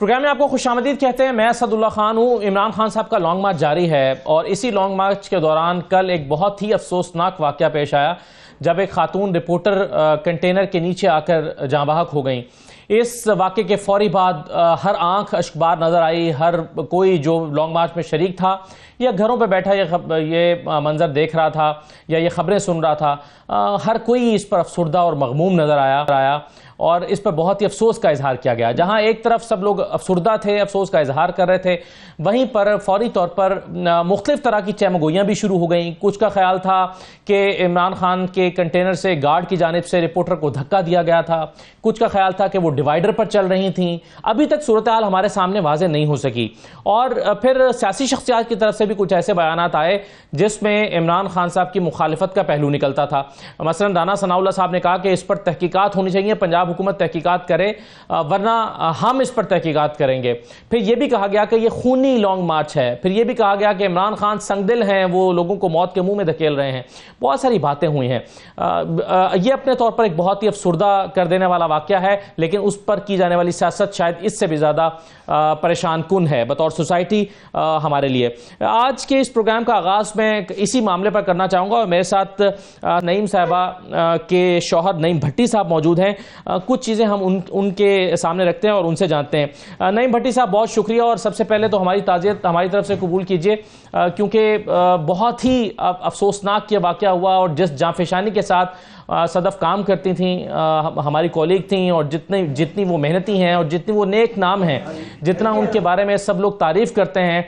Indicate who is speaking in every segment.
Speaker 1: Programme में आपको खुशामदीद कहते हैं। मैं असदुल्ला खान हूँ। इमरान खान साहब का लॉन्ग मार्च जारी है और इसी लॉन्ग मार्च के दौरान कल एक बहुत ही अफसोसनाक वाक़या पेश आया जब एक खातून रिपोर्टर कंटेनर के नीचे आकर जाँ बहक हो गई। इस वाक़े के फौरी बाद हर आंख अश्कबार नज़र आई। हर कोई जो लॉन्ग मार्च में शरीक था या घरों पे बैठा ये मंजर देख रहा था या ये खबरें सुन रहा था, हर कोई इस पर अफसुर्दा और मगमूम नज़र आया और इस पर बहुत ही अफसोस का इजहार किया गया। जहां एक तरफ सब लोग अफसुर्दा थे, अफसोस का इजहार कर रहे थे, वहीं पर फौरी तौर पर मुख्तलिफ तरह की चहमगोइयाँ भी शुरू हो गईं। कुछ का ख्याल था कि इमरान खान के कंटेनर से गार्ड की जानिब से रिपोर्टर को धक्का दिया गया था, कुछ का ख्याल था कि वो डिवाइडर पर चल रही थीं। अभी तक सूरत हाल हमारे सामने वाज़ेह नहीं हो सकी और फिर सियासी शख्सियात की तरफ से भी कुछ ऐसे बयानात आए जिसमें इमरान खान साहब की मुखालिफत का पहलू निकलता था। मसलन राना सनाउल्लाह साहब ने कहा कि इस पर तहकीकात होनी चाहिए, पंजाब हुकूमत तहकीकात करे वरना हम इस पर तहकीकात करेंगे। फिर यह भी कहा गया कि यह खूनी लॉन्ग मार्च है। फिर यह भी कहा गया कि इमरान खान संगदिल हैं, वो लोगों को मौत के मुंह में धकेल रहे हैं। बहुत सारी बातें हुई हैं। यह अपने तौर पर एक बहुत ही अफसुर्दा कर देने वाला वाक़या है, लेकिन उस पर की जाने वाली सियासत शायद इससे भी ज़्यादा परेशान कुन है बतौर सोसाइटी हमारे लिए। आज के इस प्रोग्राम का आगाज़ मैं इसी मामले पर करना चाहूँगा और मेरे साथ नईम साहबा के शौहर नईम भट्टी साहब मौजूद हैं। कुछ चीज़ें हम उनके सामने रखते हैं और उनसे जानते हैं। नईम भट्टी साहब, बहुत शुक्रिया और सबसे पहले तो हमारी ताज़ियत हमारी तरफ से कबूल कीजिए, क्योंकि बहुत ही अफसोसनाक ये वाक़या हुआ और जिस जांफेशानी के साथ सदफ काम करती थीं, हमारी कॉलीग थीं और जितनी वो मेहनती हैं और जितनी वो नेक नाम हैं, जितना उनके बारे में सब लोग तारीफ़ करते हैं,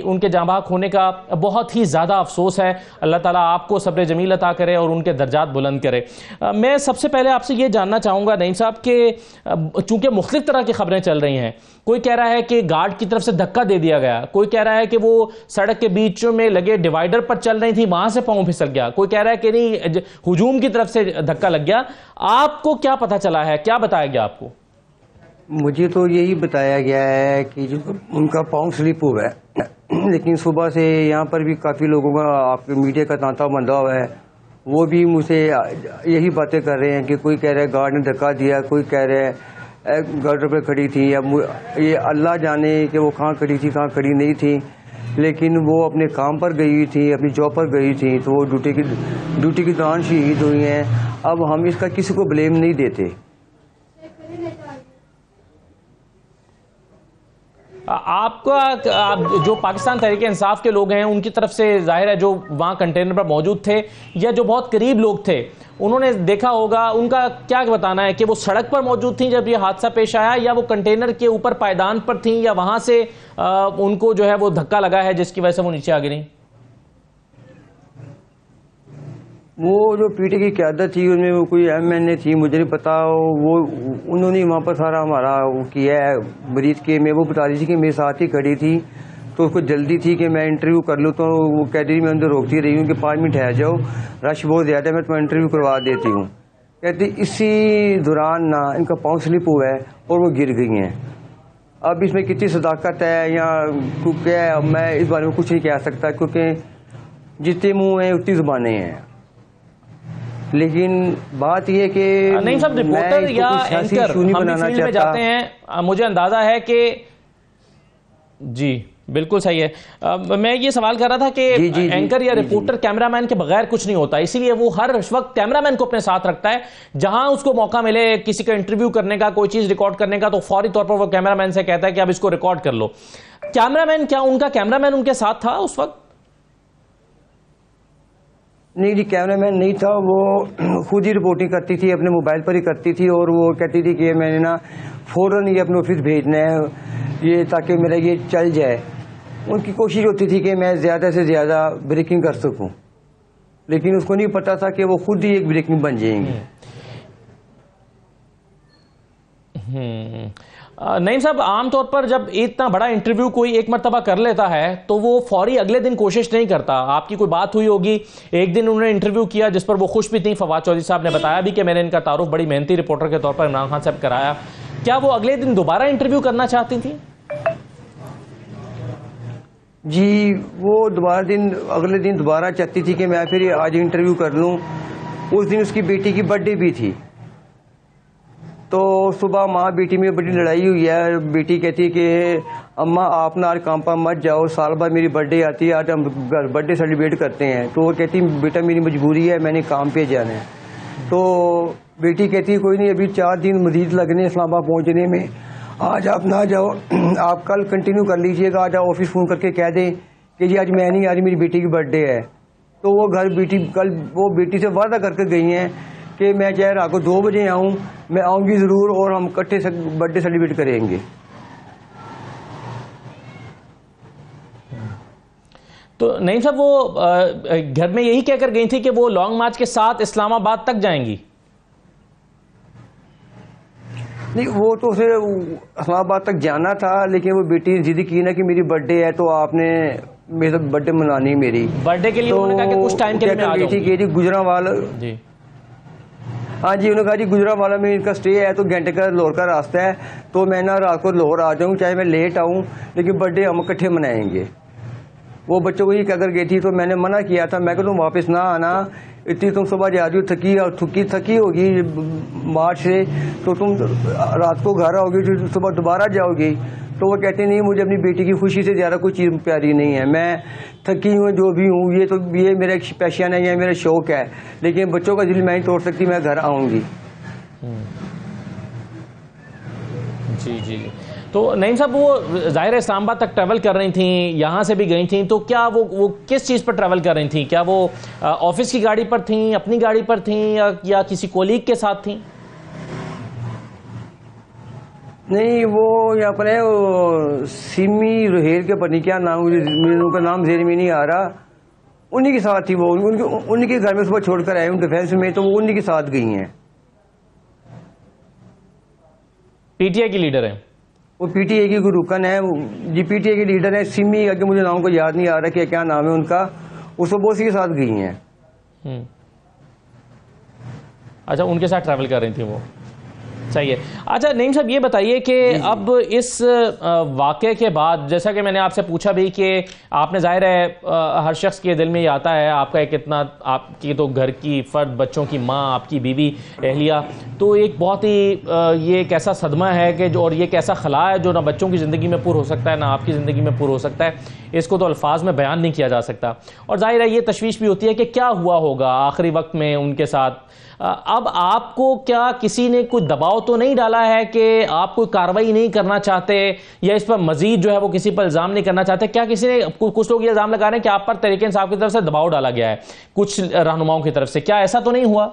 Speaker 1: उनके जांबाक होने का बहुत ही ज़्यादा अफसोस है। अल्लाह ताला आपको सब्र जमील अता करे और उनके दर्जात बुलंद करे। मैं सबसे पहले आपसे ये जानना चाहूँगा नईम साहब कि चूँकि मुख्तलिफ तरह की खबरें चल रही हैं, कोई कह रहा है कि गार्ड की तरफ से धक्का दे दिया गया, कोई कह रहा है कि वो सड़क के बीच में लगे डिवाइडर पर चल रही थी, वहां से पाँव फिसल गया, कोई कह रहा है कि नहीं हुजूम की तरफ से धक्का लग गया। आपको क्या पता चला है, क्या बताया गया आपको?
Speaker 2: मुझे तो यही बताया गया है कि जो उनका पाँव स्लिप हुआ है, लेकिन सुबह से यहाँ पर भी काफ़ी लोगों का आपके मीडिया का तांता बंधा हुआ है, वो भी मुझसे यही बातें कर रहे हैं कि कोई कह रहा है गार्ड ने धक्का दिया, कोई कह रहा है गार्डर पे खड़ी थी। अब ये अल्लाह जाने कि वो कहाँ खड़ी थी कहाँ खड़ी नहीं थी, लेकिन वो अपने काम पर गई हुई थी, अपनी जॉब पर गई थी, तो वो ड्यूटी की दौरान शहीद हुई हैं। अब हम इसका किसी को ब्लेम नहीं देते।
Speaker 1: आपका जो पाकिस्तान तहरीक इंसाफ के लोग हैं उनकी तरफ से जाहिर है जो वहाँ कंटेनर पर मौजूद थे या जो बहुत करीब लोग थे, उन्होंने देखा होगा, उनका क्या बताना है कि वो सड़क पर मौजूद थी जब ये हादसा पेश आया, या वो कंटेनर के ऊपर पायदान पर थी, या वहाँ से उनको जो है वो धक्का लगा है जिसकी वजह से वो नीचे आ गिरी?
Speaker 2: वो जो पीटी की क़यादत थी उनमें वो कोई MNA थी, मुझे नहीं पता, वो उन्होंने वहाँ पर सारा हमारा वो किया है मरीज के। मैं वो बता रही थी कि मेरे साथ ही खड़ी थी, तो उसको जल्दी थी कि मैं इंटरव्यू कर लूँ, तो वो कह रही मैं अंदर रोकती रही हूँ कि 5 मिनट ठहर जाओ, रश बहुत ज़्यादा है, मैं तुम्हें इंटरव्यू करवा देती हूँ। कहती इसी दौरान ना इनका पाँव स्लिप हुआ है और वो गिर गई हैं। अब इसमें कितनी सदाकत है या क्या, मैं इस बारे में कुछ नहीं कह सकता, क्योंकि जितने मुँह हैं उतनी ज़ुबानें हैं। लेकिन बात यह कि
Speaker 1: नहीं सब रिपोर्टर या एंकर हम फील्ड में जाते हैं, मुझे अंदाजा है कि जी बिल्कुल सही है। मैं ये सवाल कर रहा था कि एंकर या रिपोर्टर कैमरामैन के बगैर कुछ नहीं होता, इसीलिए वो हर वक्त कैमरामैन को अपने साथ रखता है। जहां उसको मौका मिले किसी का इंटरव्यू करने का, कोई चीज रिकॉर्ड करने का, तो फौरी तौर पर वो कैमरामैन से कहता है कि अब इसको रिकॉर्ड कर लो। कैमरामैन, क्या उनका कैमरामैन उनके साथ था उस वक्त?
Speaker 2: नहीं जी, कैमरामैन नहीं था, वो खुद ही रिपोर्टिंग करती थी, अपने मोबाइल पर ही करती थी, और वो कहती थी कि मैंने ना फ़ौरन ये अपने ऑफिस भेजना है ये, ताकि मेरा ये चल जाए। उनकी कोशिश होती थी कि मैं ज़्यादा से ज़्यादा ब्रेकिंग कर सकूं, लेकिन उसको नहीं पता था कि वो खुद ही एक ब्रेकिंग बन जाएंगी।
Speaker 1: नईम साहब, आमतौर पर जब इतना बड़ा इंटरव्यू कोई एक मरतबा कर लेता है तो वो फौरी अगले दिन कोशिश नहीं करता। आपकी कोई बात हुई होगी, एक दिन उन्होंने इंटरव्यू किया जिस पर वो खुश भी थी, फवाद चौधरी साहब ने बताया भी कि मैंने इनका तारुफ बड़ी मेहनती रिपोर्टर के तौर पर इमरान खान साहब कराया। क्या वो अगले दिन दोबारा इंटरव्यू करना चाहती थी?
Speaker 2: जी, वो अगले दिन दोबारा चाहती थी कि मैं फिर आज इंटरव्यू कर लूँ। उस दिन उसकी बेटी की बर्थडे भी थी, तो सुबह माँ बेटी में बड़ी लड़ाई हुई है। बेटी कहती है कि अम्मा आप ना आज काम पर मत जाओ, साल बाद मेरी बर्थडे आती है, आज हम घर बर्थडे सेलिब्रेट करते हैं। तो वो कहती बेटा मेरी मजबूरी है, मैंने काम पे जाना है। तो बेटी कहती है कोई नहीं, अभी 4 दिन मजीद लगने इस्लामाबाद पहुँचने में, आज आप ना जाओ, आप कल कंटिन्यू कर लीजिएगा। आज आप ऑफिस फ़ोन करके कह दें कि जी आज मैं नहीं, आज मेरी बेटी की बर्थडे है। तो वो घर कल वो बेटी से वादा करके गई हैं कि मैं चाहे रात को 2 बजे आऊँ, मैं आऊँगी ज़रूर और हम इकट्ठे बर्थडे सेलिब्रेट करेंगे।
Speaker 1: तो नहीं साहब, वो घर में यही कहकर गई थी कि वो लॉन्ग मार्च के साथ इस्लामाबाद तक जाएंगी?
Speaker 2: नहीं, वो तो उसे इस्लामाबाद तक जाना था, लेकिन वो बेटी ने जिद की ना कि मेरी बर्थडे है तो आपने मेरे बर्थडे मनानी मेरी।
Speaker 1: बर्थडे के लिए
Speaker 2: तो
Speaker 1: उन्होंने कहा कि कुछ टाइम के लिए मैं आ जाऊंगी।
Speaker 2: बेटी कह रही गुजरांवाला
Speaker 1: जी,
Speaker 2: हाँ जी, उन्होंने कहा जी गुजरांवाला में इनका स्टे है तो घंटे का लाहौर का रास्ता है, तो मैं ना रात को लाहौर आ जाऊँ, चाहे मैं लेट आऊँ, लेकिन बर्थडे हम इकट्ठे मनाएंगे। वो बच्चों को ये कहकर गई थी, तो मैंने मना किया था, मैं तुम वापस ना आना, इतनी तुम सुबह जा रही हो, थकी होगी मार्च से, तो तुम रात को घर आओगी तो सुबह दोबारा जाओगी। तो वो कहते नहीं, मुझे अपनी बेटी की खुशी से ज़्यादा कोई चीज़ प्यारी नहीं है, मैं थकी हूँ जो भी हूँ, ये मेरा एक पैशन है, ये मेरा शौक़ है, लेकिन बच्चों का दिल मैं नहीं तोड़ सकती, मैं घर आऊँगी।
Speaker 1: जी जी। तो नईम साहब, वो ज़ाहिर है इस्लामाबाद तक ट्रैवल कर रही थी, यहाँ से भी गई थी, तो क्या वो किस चीज़ पर ट्रैवल कर रही थी? क्या वो ऑफिस की गाड़ी पर थी, अपनी गाड़ी पर थी, या किसी कोलीग के साथ थी?
Speaker 2: नहीं, वो यहाँ पर है, वो सिमी रोहेल के पत्नी, क्या नाम, उनका नाम जेर में नहीं आ रहा, उन्हीं के साथ थी वो। उन्हीं के घर में सुबह छोड़कर आए उन डिफेंस में, तो वो उन्हीं के साथ गई हैं।
Speaker 1: पीटीआई की लीडर है
Speaker 2: वो, पीटीआई की रुकन है जी, पीटीआई की लीडर है सिमी, आगे मुझे नाम को याद नहीं आ रहा कि क्या नाम है उनका, उस बोसी के साथ गई हैं।
Speaker 1: अच्छा, उनके साथ ट्रैवल कर रही थी वो, सही है। अच्छा नईम साहब, ये बताइए कि अब इस वाक़े के बाद, जैसा कि मैंने आपसे पूछा भी कि आपने, जाहिर है हर शख्स के दिल में ये आता है, आपका एक इतना, आपकी तो घर की फ़र्द, बच्चों की माँ, आपकी बीवी अहलिया, तो एक बहुत ही ये एक ऐसा सदमा है कि जो, और ये एक ऐसा खला है जो ना बच्चों की ज़िंदगी में पूर हो सकता है, ना आपकी ज़िंदगी में पूर हो सकता है, इसको तो अल्फाज में बयान नहीं किया जा सकता। और जाहिर है ये तशवीश भी होती है कि क्या हुआ होगा आखिरी वक्त में उनके साथ। अब आपको क्या किसी ने कोई दबाव तो नहीं डाला है कि आप कोई कार्रवाई नहीं करना चाहते, या इस पर मजीद जो है वो किसी पर इल्ज़ाम नहीं करना चाहते? क्या किसी ने, कुछ लोग ये इल्ज़ाम लगा रहे हैं कि आप पर तहरीक इंसाफ की तरफ से दबाव डाला गया है कुछ रहनुमाओं की तरफ से, क्या ऐसा तो नहीं हुआ?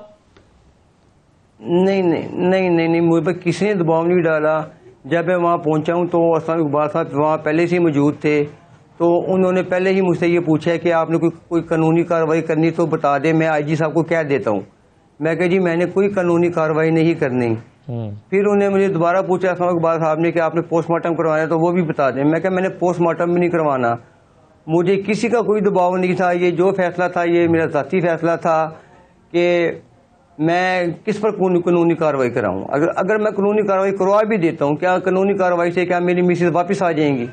Speaker 2: नहीं, मुझ पर किसी ने दबाव नहीं डाला। जब मैं वहाँ पहुँचा हूँ तो अस्लाम इकबाल साहब वहाँ पहले से ही मौजूद थे, तो उन्होंने पहले ही मुझसे ये पूछा है कि आपने कोई कानूनी कार्रवाई करनी तो बता दें, मैं आईजी साहब को कह देता हूँ। मैं कहा जी मैंने कोई कानूनी कार्रवाई नहीं करनी। फिर उन्हें मुझे दोबारा पूछा अस्लाम इकबाल साहब ने कि आपने पोस्टमार्टम करवाया तो वो भी बता दें। मैं कहा मैंने पोस्टमार्टम भी नहीं करवाना, मुझे किसी का कोई दबाव नहीं था, ये जो फैसला था ये मेरा ज़ाती फैसला था कि मैं किस पर कानूनी कार्रवाई कराऊँ। अगर मैं कानूनी कार्रवाई करवा भी देता हूँ, क्या कानूनी कार्रवाई से क्या मेरी मिसेज वापस आ जाएंगी?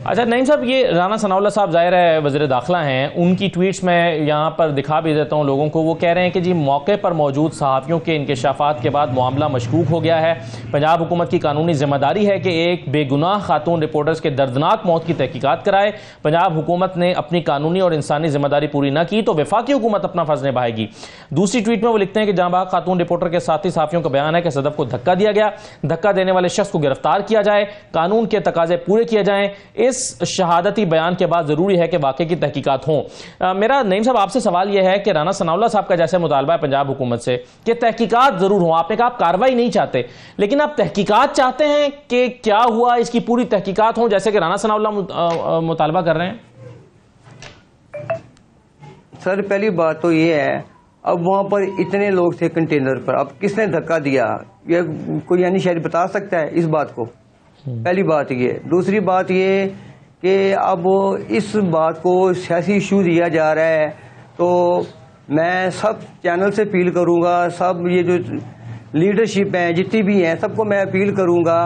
Speaker 1: अच्छा नईम साहब, ये राना सनाउल्लाह साहब ज़ाहिर है वज़ीर दाखिला हैं, उनकी ट्वीट्स में यहाँ पर दिखा भी देता हूँ लोगों को, वो कह रहे हैं कि जी मौके पर मौजूद सहाफ़ियों के इंकशाफात के बाद मामला मशकूक हो गया है। पंजाब हुकूमत की कानूनी जिम्मेदारी है कि एक बेगुनाह खातून रिपोर्टर्स के दर्दनाक मौत की तहकीकात कराए। पंजाब हुकूमत ने अपनी कानूनी और इंसानी जिम्मेदारी पूरी न की तो वफाकी हुकूमत अपना फ़र्ज़ निभाएगी। दूसरी ट्वीट में वो लिखते हैं कि जांबाग खातून रिपोर्टर के साथी सहाफ़ियों का बयान है कि सदफ को धक्का दिया गया, धक्का देने वाले शख्स को गिरफ्तार किया जाए, कानून के तकाजे पूरे किए जाएँ। इस शहादती बयान के बाद जरूरी है कि वाकई की तहकीकात हों। मेरा नईम साहब आपसे सवाल यह है कि राना सनाउल्लाह साहब का जैसे मुतालबा है पंजाब हुकूमत से कि तहकीकात जरूर हो, आपने कहा आप कार्रवाई नहीं चाहते, लेकिन आप तहकीकात चाहते हैं कि क्या हुआ इसकी पूरी तहकीकात हो, जैसे कि राना सनाउल्लाह मुतालबा कर रहे हैं?
Speaker 2: सर पहली बात तो ये है, अब वहाँ पर इतने लोग थे कंटेनर पर, अब किसने धक्का दिया ये कोई यानी शायद बता सकता है इस बात को? पहली बात ये। दूसरी बात ये कि अब इस बात को सियासी इशू दिया जा रहा है, तो मैं सब चैनल से अपील करूँगा, सब ये जो लीडरशिप है जितनी भी हैं सबको मैं अपील करूँगा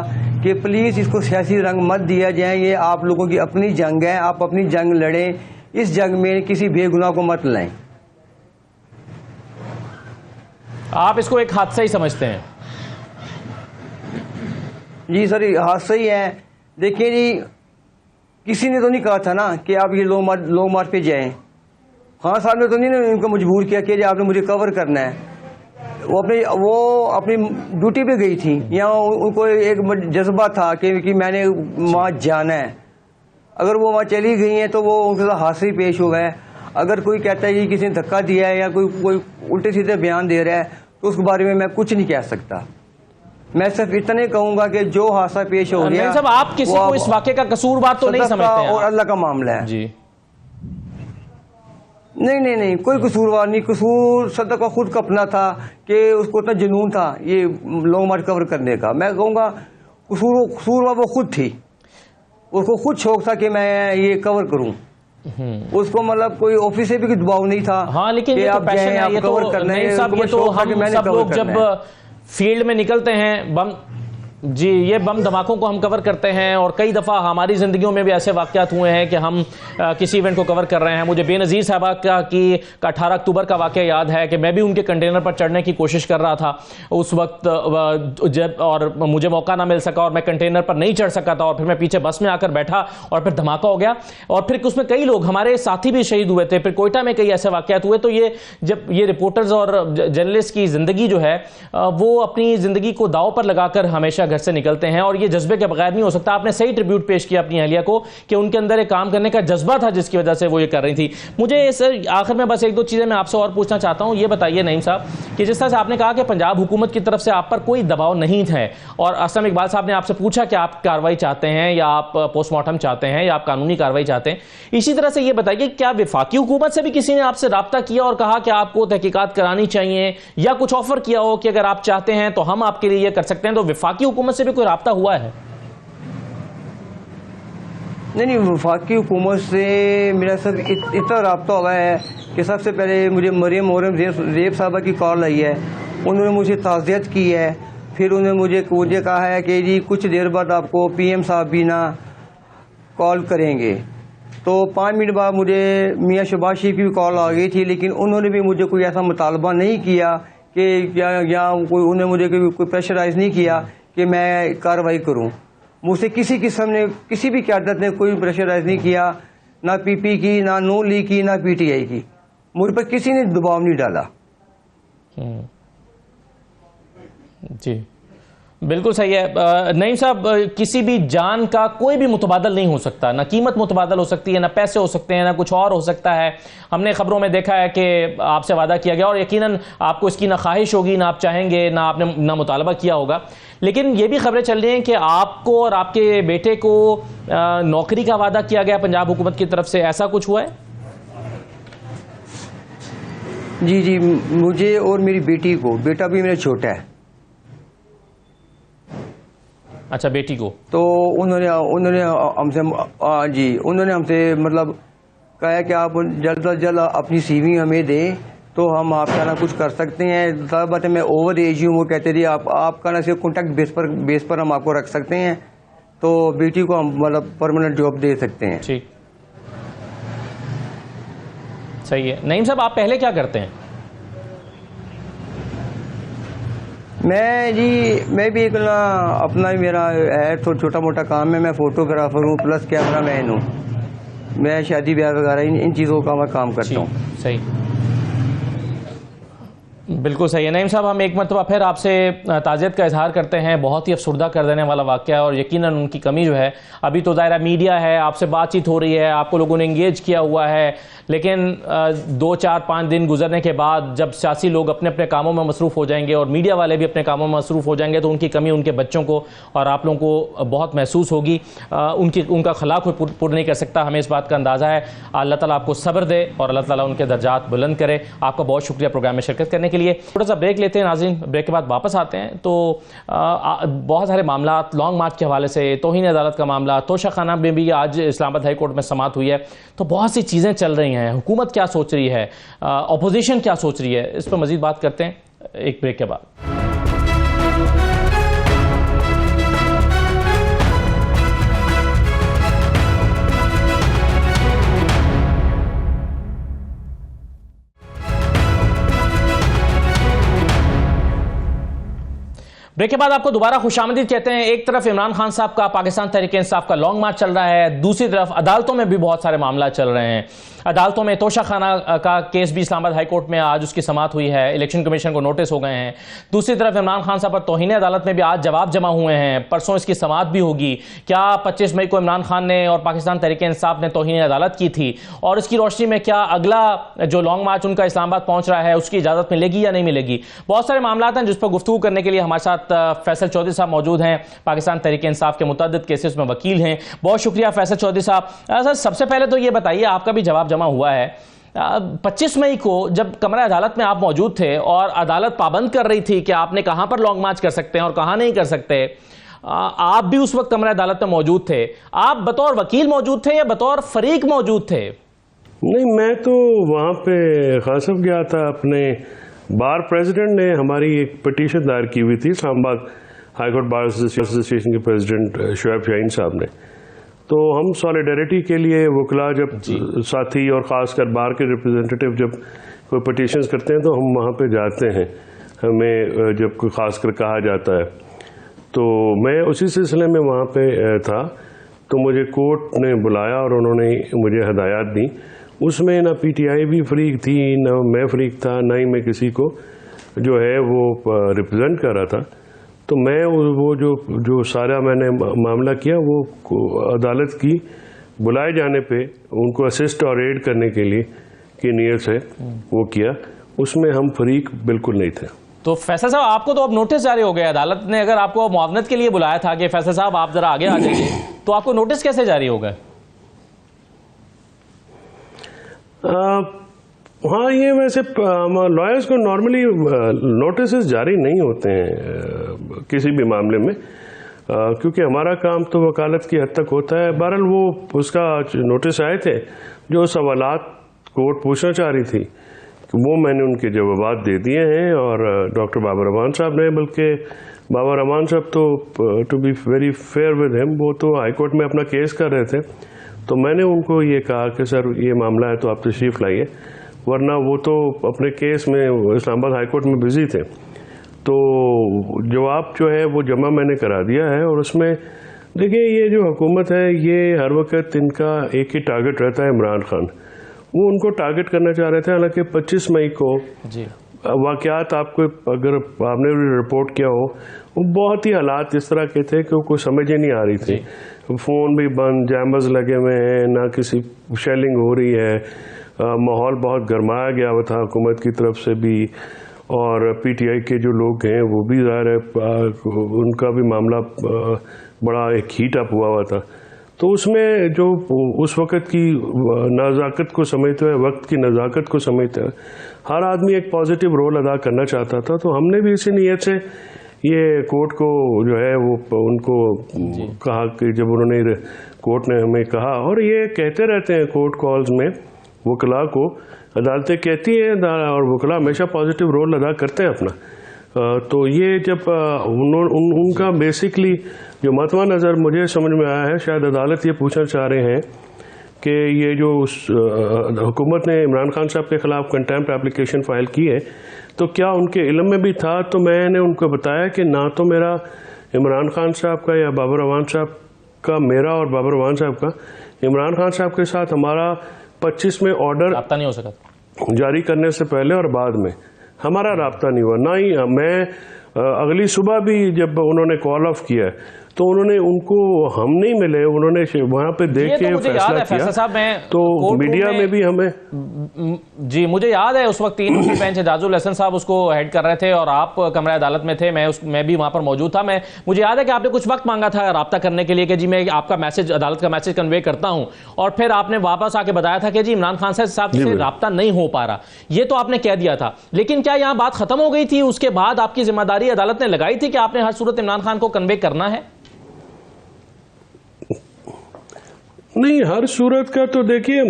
Speaker 2: कि प्लीज़ इसको सियासी रंग मत दिया जाए। ये आप लोगों की अपनी जंग है, आप अपनी जंग लड़ें, इस जंग में किसी बेगुनाह को मत लाएं।
Speaker 1: आप इसको एक हादसा ही समझते हैं?
Speaker 2: जी सर, हादसा ही है। देखिए जी, किसी ने तो नहीं कहा था ना कि आप ये लॉन्ग मार्च पे जाएं। खान साहब ने तो नहीं उनको मजबूर किया कि आपने मुझे कवर करना है। वो अपनी ड्यूटी पे गई थी, यहाँ उनको एक जज्बा था कि मैंने वहाँ जाना है। अगर वो वहाँ चली गई हैं तो वो उनके साथ हादसा ही पेश हुआ है। अगर कोई कहता है कि किसी ने धक्का दिया है या कोई उल्टे सीधे बयान दे रहा है तो उसके बारे में मैं कुछ नहीं कह सकता। मैं सिर्फ इतने कहूंगा कि जो हादसा पेश हो गया,
Speaker 1: सब आप किसी को इस वाक़े का कसूरवार तो नहीं समझते हैं?
Speaker 2: और अल्लाह का मामला है
Speaker 1: जी।
Speaker 2: नहीं, कोई कसूरवार नहीं। कसूर सदक का खुद का अपना था कि उसको इतना जुनून था ये लॉन्ग मार्च कवर करने का। मैं कहूँगा कसूरवार वो खुद थी, उसको खुद शौक था कि मैं ये कवर करूं। उसको मतलब कोई ऑफिस से भी दबाव नहीं था।
Speaker 1: हाँ, लेकिन ये तो पैशन है, ये तो नहीं सब, ये तो हम सब लोग जब फील्ड में निकलते हैं बम जी, ये बम धमाकों को हम कवर करते हैं और कई दफ़ा हमारी ज़िंदगियों में भी ऐसे वाक़यात हुए हैं कि हम किसी इवेंट को कवर कर रहे हैं। मुझे बेनज़ीर साहबा का 18 अक्टूबर का वाक़या याद है कि मैं भी उनके कंटेनर पर चढ़ने की कोशिश कर रहा था उस वक्त जब, और मुझे मौका ना मिल सका और मैं कंटेनर पर नहीं चढ़ सका था और फिर मैं पीछे बस में आकर बैठा और फिर धमाका हो गया और फिर उसमें कई लोग हमारे साथी भी शहीद हुए थे। फिर कोयटा में कई ऐसे वाक़यात हुए। तो ये जब ये रिपोर्टर्स और जर्नलिस्ट की ज़िंदगी जो है वो अपनी ज़िंदगी को दाव पर लगाकर हमेशा घर से निकलते हैं और ये जज्बे के बगैर नहीं हो सकता। आपने सही ट्रिब्यूट पेश किया अपनी अहलिया को कि उनके अंदर एक काम करने का जज्बा था जिसकी वजह से वो ये कर रही थी। मुझे सर आखिर में बस एक दो चीज़ें मैं आपसे और पूछना चाहता हूँ। ये बताइए नईम साहब कि जिस तरह से आपने कहा कि पंजाब हुकूमत की तरफ से आप पर कोई दबाव नहीं है और असलम इकबाल साहब ने आपसे पूछा कि आप कार्रवाई चाहते हैं या आप पोस्टमार्टम चाहते हैं या आप कानूनी कार्रवाई चाहते हैं, इसी तरह से ये बताइए क्या वफाकी हुकूमत से भी किसी ने आपसे रब्ता किया और कहा कि आपको तहकीकात करानी चाहिए या कुछ ऑफर किया हो कि अगर आप चाहते हैं तो हम आपके लिए ये कर सकते हैं? तो वफाकी हुकूमत से भी कोई रब्ता हुआ है?
Speaker 2: नहीं, वफाकी हुकूमत से मेरा सब इतना रब्ता हुआ है कि सबसे पहले मुझे मरियम रेप साहबा की कॉल आई है। उन्होंने मुझे ताज़ियत की है। फिर उन्होंने मुझे कहा है कि जी कुछ देर बाद आपको पीएम साहब भी ना कॉल करेंगे। तो 5 मिनट बाद मुझे मियाँ शहबाज शरीफ की भी कॉल आ गई थी, लेकिन उन्होंने भी मुझे कोई ऐसा मुतालबा नहीं किया कि या उन्होंने मुझे कोई प्रेशराइज नहीं किया कि मैं कार्रवाई करूं। मुझसे किसी किस्म ने, किसी भी क़यादत ने कोई प्रेशराइज नहीं किया, ना पीपी की, ना नून लीग की, ना पीटीआई की। मुझ पर किसी ने दबाव नहीं डाला।
Speaker 1: जी बिल्कुल सही है नईम साहब। किसी भी जान का कोई भी मुतबादल नहीं हो सकता, ना कीमत मुतबादल हो सकती है, ना पैसे हो सकते हैं, ना कुछ और हो सकता है। हमने खबरों में देखा है कि आपसे वादा किया गया और यकीनन आपको इसकी ना ख्वाहिश होगी, ना आप चाहेंगे, ना आपने ना मुतालबा किया होगा। लेकिन ये भी खबरें चल रही हैं कि आपको और आपके बेटे को नौकरी का वादा किया गया पंजाब हुकूमत की तरफ से, ऐसा कुछ हुआ है?
Speaker 2: जी, मुझे और मेरी बेटी को, बेटा भी मेरा छोटा है।
Speaker 1: अच्छा, बेटी को
Speaker 2: तो उन्होंने हमसे मतलब कहा है कि आप जल्द से जल्द अपनी सीवी हमें दें तो हम आपका ना कुछ कर सकते हैं। ज़्यादा बात है, मैं ओवर एज हूँ। वो कहते थे आपका ना सिर्फ कॉन्टैक्ट बेस पर हम आपको रख सकते हैं, तो बेटी को हम मतलब परमानेंट जॉब दे सकते हैं।
Speaker 1: ठीक, सही है। नईम साहब, आप पहले क्या करते हैं?
Speaker 2: मैं भी एक ना अपना ही मेरा है तो छोटा मोटा काम है। मैं फोटोग्राफर हूँ प्लस कैमरा मैन हूँ। मैं शादी ब्याह वगैरह इन चीज़ों का मैं काम करता हूँ।
Speaker 1: सही, बिल्कुल सही है। नईम साहब, हम एक मरतबा फिर आपसे ताज़ियत का इजहार करते हैं। बहुत ही अफसुर्दा कर देने वाला वाक़या और यकीनन उनकी कमी जो है, अभी तो दायरा मीडिया है, आपसे बातचीत हो रही है, आपको लोगों ने इंगेज किया हुआ है, लेकिन 2, 4, 5 दिन गुजरने के बाद जब सियासी लोग अपने अपने कामों में मसरूफ़ हो जाएंगे और मीडिया वाले भी अपने कामों में मसरूफ़ हो जाएंगे तो उनकी कमी उनके बच्चों को और आप लोगों को बहुत महसूस होगी। उनका खला कोई पूर्ण नहीं कर सकता, हमें इस बात का अंदाज़ा है। अल्लाह ताला आपको सब्र दे और अल्लाह ताला उनके दर्जात बुलंद करे। आपका बहुत शुक्रिया प्रोग्राम में शिरकत करने के लिए। थोड़ा सा ब्रेक लेते हैं नाज़रीन, ब्रेक के बाद वापस आते हैं। तो बहुत सारे मामला लॉन्ग मार्च के हवाले से, तौहीन अदालत का मामला, तोशा खाना में भी आज इस्लामाबाद हाई कोर्ट में समाअत हुई है, तो बहुत सी चीज़ें चल रही हैं। हुकूमत क्या सोच रही है, अपोजिशन क्या सोच रही है, इस पर मजीद बात करते हैं एक ब्रेक के बाद। ब्रेक के बाद आपको दोबारा खुशामदीद कहते हैं। एक तरफ इमरान खान साहब का पाकिस्तान तहरीक इंसाफ का लॉन्ग मार्च चल रहा है, दूसरी तरफ अदालतों में भी बहुत सारे मामला चल रहे हैं। अदालतों में तोशा खाना का केस भी इस्लामाबाद हाई कोर्ट में आज उसकी समाअत हुई है, इलेक्शन कमीशन को नोटिस हो गए हैं। दूसरी तरफ इमरान खान साहब पर तौहीन अदालत में भी आज जवाब जमा हुए हैं, परसों इसकी समाअत भी होगी। क्या 25 मई को इमरान खान ने और पाकिस्तान तहरीक इंसाफ ने तौहीन अदालत की थी, और इसकी रोशनी में क्या अगला जो लॉन्ग मार्च उनका इस्लामाबाद पहुंच रहा है उसकी इजाजत मिलेगी या नहीं मिलेगी? बहुत सारे मामला हैं जिस पर गुफ्तगू करने के लिए हमारे साथ फैसल चौधरी साहब मौजूद हैं, पाकिस्तान तहरीक इंसाफ के मुतअद्दिद केसेस में वकील हैं। बहुत शुक्रिया फैसल चौधरी साहब। सर, सबसे पहले तो ये बताइए, आपका भी जवाब जमा हुआ है, 25 मई को जब कमरा अदालत में आप मौजूद थे और अदालत पाबंद कर रही थी कि आपने कहां पर लॉन्ग मार्च कर सकते हैं और कहां नहीं कर सकते, आप भी उस वक्त कमरा अदालत में मौजूद थे। आप बतौर वकील मौजूद थे या बतौर फरीक मौजूद थे?
Speaker 3: नहीं, मैं तो वहां पे खासब गया था। अपने बार प्रेसिडेंट ने हमारी एक पिटीशन दायर की हुई थी इस्लामाबाद हाईकोर्ट बार एसोसिएशन के प्रेसिडेंट शुएब शाहीन साहब ने। तो हम सॉलिडेरिटी के लिए वकला जब साथी और ख़ासकर बार के रिप्रेजेंटेटिव जब कोई पिटीशंस करते हैं तो हम वहाँ पे जाते हैं, हमें जब कोई ख़ासकर कहा जाता है। तो मैं उसी सिलसिले में वहाँ पे था, तो मुझे कोर्ट ने बुलाया और उन्होंने मुझे हदायत दी। उसमें ना पीटीआई भी फरीक थी, ना मैं फरीक था, ना ही मैं किसी को जो है वो रिप्रेजेंट कर रहा था। तो मैं वो जो सारा मैंने मामला किया वो अदालत की बुलाए जाने पे उनको असिस्ट और एड करने के लिए की नीयत से वो किया। उसमें हम फरीक बिल्कुल नहीं थे।
Speaker 1: तो फैसल साहब, आपको तो अब नोटिस जारी हो गया, अदालत ने अगर आपको मुआवनत के लिए बुलाया था कि फैसल साहब आप जरा आगे आ जाइए, तो आपको नोटिस कैसे जारी हो गए?
Speaker 3: हाँ, ये वैसे लॉयर्स को नॉर्मली नोटिस जारी नहीं होते हैं किसी भी मामले में, क्योंकि हमारा काम तो वकालत की हद तक होता है। बहरहाल वो उसका नोटिस आए थे, जो सवालात कोर्ट पूछना चाह रही थी वो मैंने उनके जवाब दे दिए हैं। और डॉक्टर बाबर रहमान साहब ने, बल्कि बाबर रहमान साहब तो to be very fair with him, वो तो हाई कोर्ट में अपना केस कर रहे थे, तो मैंने उनको ये कहा कि सर ये मामला है तो आप तशरीफ़ लाइए, वरना वो तो अपने केस में इस्लामाबाद हाई कोर्ट में बिजी थे। तो जवाब जो है वो जमा मैंने करा दिया है। और उसमें देखिए, ये जो हुकूमत है ये हर वक्त इनका एक ही टारगेट रहता है, इमरान खान। वो उनको टारगेट करना चाह रहे थे। हालांकि 25 मई को वाक़यात आपको अगर आपने रिपोर्ट किया हो, वो बहुत ही हालात इस तरह के थे कि वो कोई समझ ही नहीं आ रही थी। फ़ोन भी बंद, जैमर्स लगे हुए हैं, ना किसी शेलिंग हो रही है, माहौल बहुत गरमाया गया हुआ था हुकूमत की तरफ से भी। और पीटीआई के जो लोग हैं वो भी ज़ाहिर है उनका भी मामला बड़ा एक हीट अप हुआ था। तो उसमें जो उस वक़्त की नज़ाकत को समझते हुए, वक्त की नज़ाकत को समझते हुए हर आदमी एक पॉजिटिव रोल अदा करना चाहता था। तो हमने भी इसी नीयत से ये कोर्ट को जो है वो उनको कहा कि जब उन्होंने कोर्ट ने हमें कहा, और ये कहते रहते हैं कोर्ट कॉल्स में वकला को, अदालतें कहती हैं और वकला हमेशा पॉजिटिव रोल अदा करते हैं अपना। तो ये जब उनका बेसिकली जो मतवा नज़र मुझे समझ में आया है, शायद अदालत ये पूछना चाह रहे हैं कि ये जो हुकूमत ने इमरान खान साहब के ख़िलाफ़ कंटेम्प्ट एप्लीकेशन फ़ाइल की है, तो क्या उनके इल्म में भी था? तो मैंने उनको बताया कि ना तो मेरा इमरान खान साहब का या बाबर रहमान साहब का, मेरा और बाबर रहमान साहब का इमरान खान साहब के साथ हमारा 25 में ऑर्डर
Speaker 1: राब्ता नहीं हो सका
Speaker 3: जारी करने से पहले और बाद में हमारा राब्ता नहीं हुआ। ना ही मैं अगली सुबह भी जब उन्होंने कॉल ऑफ किया तो उन्होंने उनको हम नहीं मिले, उन्होंने वहां पे देख के फैसला किया।
Speaker 1: साहब,
Speaker 3: तो मीडिया में भी हमें
Speaker 1: जी, मुझे याद है उस वक्त 3 की बेंच एजाजुल हसन साहब उसको हेड कर रहे थे और आप कमरा अदालत में थे, मैं भी वहां पर मौजूद था। मुझे याद है कि आपने कुछ वक्त मांगा था राब्ता करने के लिए कि जी मैं आपका मैसेज, अदालत का मैसेज कन्वे करता हूं, और फिर आपने वापस आके बताया था कि जी इमरान खान साहब से राब्ता नहीं हो पा रहा। ये तो आपने कह दिया था, लेकिन क्या यहां बात खत्म हो गई थी? उसके बाद आपकी जिम्मेदारी अदालत ने लगाई थी कि आपने हर सूरत इमरान खान को कन्वे करना है?
Speaker 3: नहीं, हर सूरत का तो देखिए,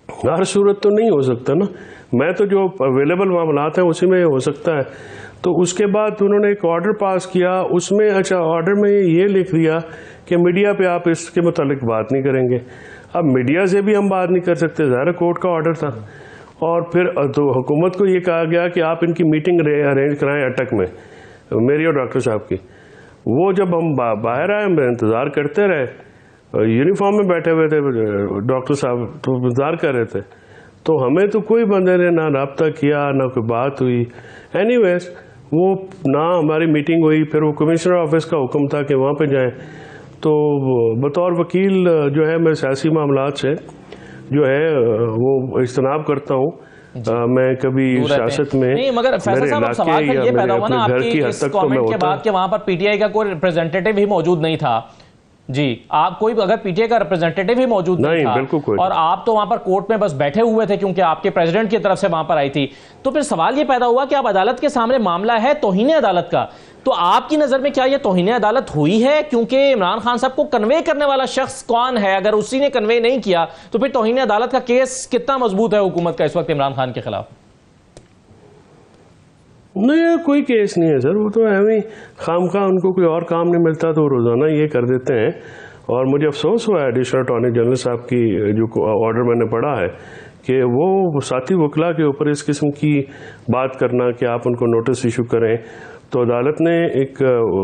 Speaker 3: हर सूरत तो नहीं हो सकता ना। मैं तो जो अवेलेबल मामलात हैं उसी में हो सकता है। तो उसके बाद उन्होंने एक ऑर्डर पास किया, उसमें अच्छा ऑर्डर में ये लिख दिया कि मीडिया पे आप इसके मुतालिक बात नहीं करेंगे। अब मीडिया से भी हम बात नहीं कर सकते, ज़ाहिर कोर्ट का ऑर्डर था। और फिर तो हुकूमत को ये कहा गया कि आप इनकी मीटिंग अरेंज कराएं अटक में। मेरी और डॉक्टर साहब की। वो जब हम बाहर आए, हम इंतज़ार करते रहे, यूनिफॉर्म में बैठे हुए थे डॉक्टर साहब, तो इंतज़ार कर रहे थे, तो हमें तो कोई बंदे ने ना रब्ता किया, ना कोई बात हुई। एनीवेज वो ना हमारी मीटिंग हुई। फिर वो कमिश्नर ऑफिस का हुक्म था कि वहाँ पे जाएं। तो बतौर वकील जो है मैं सियासी मामलात से जो है वो इज्तनाब करता हूँ। मैं कभी सियासत में
Speaker 1: नहीं, मगर फैसल साहब, सवाल फिर ये पैदा हुआ ना आपकी इस कमेंट के बाद कि वहां पर पीटीआई का कोई रिप्रेजेंटेटिव ही मौजूद नहीं था। जी, आप कोई अगर पीटीआई का रिप्रेजेंटेटिव ही मौजूद नहीं था,
Speaker 3: बिल्कुल कोई,
Speaker 1: और आप तो वहां पर कोर्ट में बस बैठे हुए थे क्योंकि आपके प्रेसिडेंट की तरफ से वहां पर आई थी, तो फिर सवाल ये पैदा हुआ कि अब अदालत के सामने मामला है तौहीन अदालत का, तो आपकी नजर में क्या यह तौहीन अदालत हुई है? क्योंकि इमरान खान साहब को कन्वे करने वाला शख्स कौन है? अगर उसी ने कन्वे नहीं किया तो फिर तौहीन अदालत का केस कितना मजबूत है हुकूमत का इस वक्त इमरान खान के खिलाफ?
Speaker 3: नहीं, कोई केस नहीं है सर। वो तो है खामखा, उनको कोई और काम नहीं मिलता तो रोजाना ये कर देते हैं। और मुझे अफसोस हुआ है एडिशनल अटॉर्नी जनरल साहब की जो ऑर्डर मैंने पढ़ा है कि वो साथी वकला के ऊपर इस किस्म की बात करना कि आप उनको नोटिस इशू करें, तो अदालत ने एक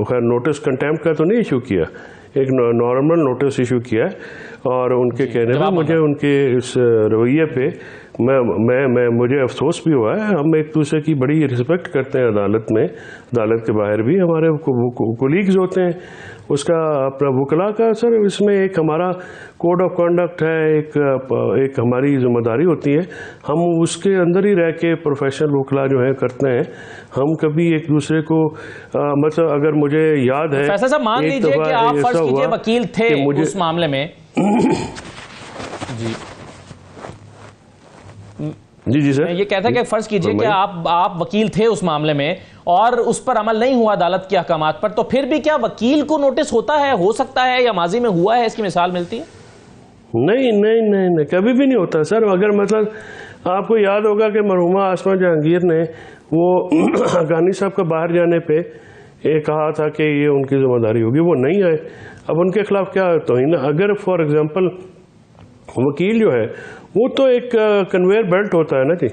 Speaker 3: खैर नोटिस कंटेम्प्ट का तो नहीं इशू किया, एक नॉर्मल नोटिस इशू किया है। और उनके कहने पर मुझे उनके इस रवैये पे मुझे अफसोस भी हुआ है। हम एक दूसरे की बड़ी रिस्पेक्ट करते हैं अदालत में, अदालत के बाहर भी हमारे कोलीग्स होते हैं। उसका अपना वकला का सर इसमें एक हमारा कोड ऑफ कंडक्ट है, एक हमारी जिम्मेदारी होती है, हम उसके अंदर ही रह के प्रोफेशनल वकला जो है करते हैं। हम कभी एक दूसरे को मतलब अगर मुझे याद है,
Speaker 1: फैसल साहब मान लीजिए कि आप फर्ज कीजिए वकील थे उस मामले में
Speaker 3: जी सर,
Speaker 1: ये कहता है कि फर्ज कीजिए कि आप वकील थे उस मामले में और उस पर अमल नहीं हुआ अदालत के अहकामात पर, तो फिर भी क्या वकील को नोटिस होता है, हो सकता है, या माजी में हुआ है, इसकी मिसाल मिलती है?
Speaker 3: नहीं नहीं नहीं नहीं, कभी भी नहीं होता सर। अगर मतलब आपको याद होगा कि मरहुमा आसमा जहांगीर ने वो गानी साहब का बाहर जाने पे ये कहा था कि ये उनकी जिम्मेदारी होगी, वो नहीं आए। अब उनके खिलाफ क्या तौहीन? अगर फॉर एग्जांपल वकील जो है वो तो एक कन्वेयर बेल्ट होता है ना जी,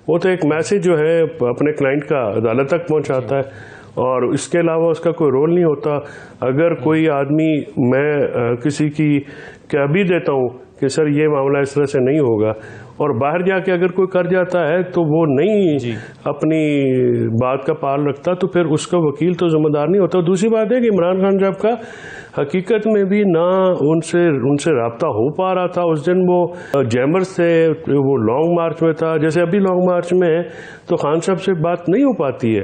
Speaker 3: वो तो एक मैसेज जो है अपने क्लाइंट का अदालत तक पहुंचाता है, और इसके अलावा उसका कोई रोल नहीं होता। अगर कोई आदमी, मैं किसी की कह भी देता हूँ कि सर ये मामला इस तरह से नहीं होगा, और बाहर जाके अगर कोई कर जाता है तो वो नहीं अपनी बात का पाल रखता, तो फिर उसका वकील तो जिम्मेदार नहीं होता। दूसरी बात है कि इमरान खान साहब का हकीकत में भी ना उनसे रब्ता हो पा रहा था। उस दिन वो जैमर्स थे, वो लॉन्ग मार्च में था, जैसे अभी लॉन्ग मार्च में है तो खान साहब से बात नहीं हो पाती है,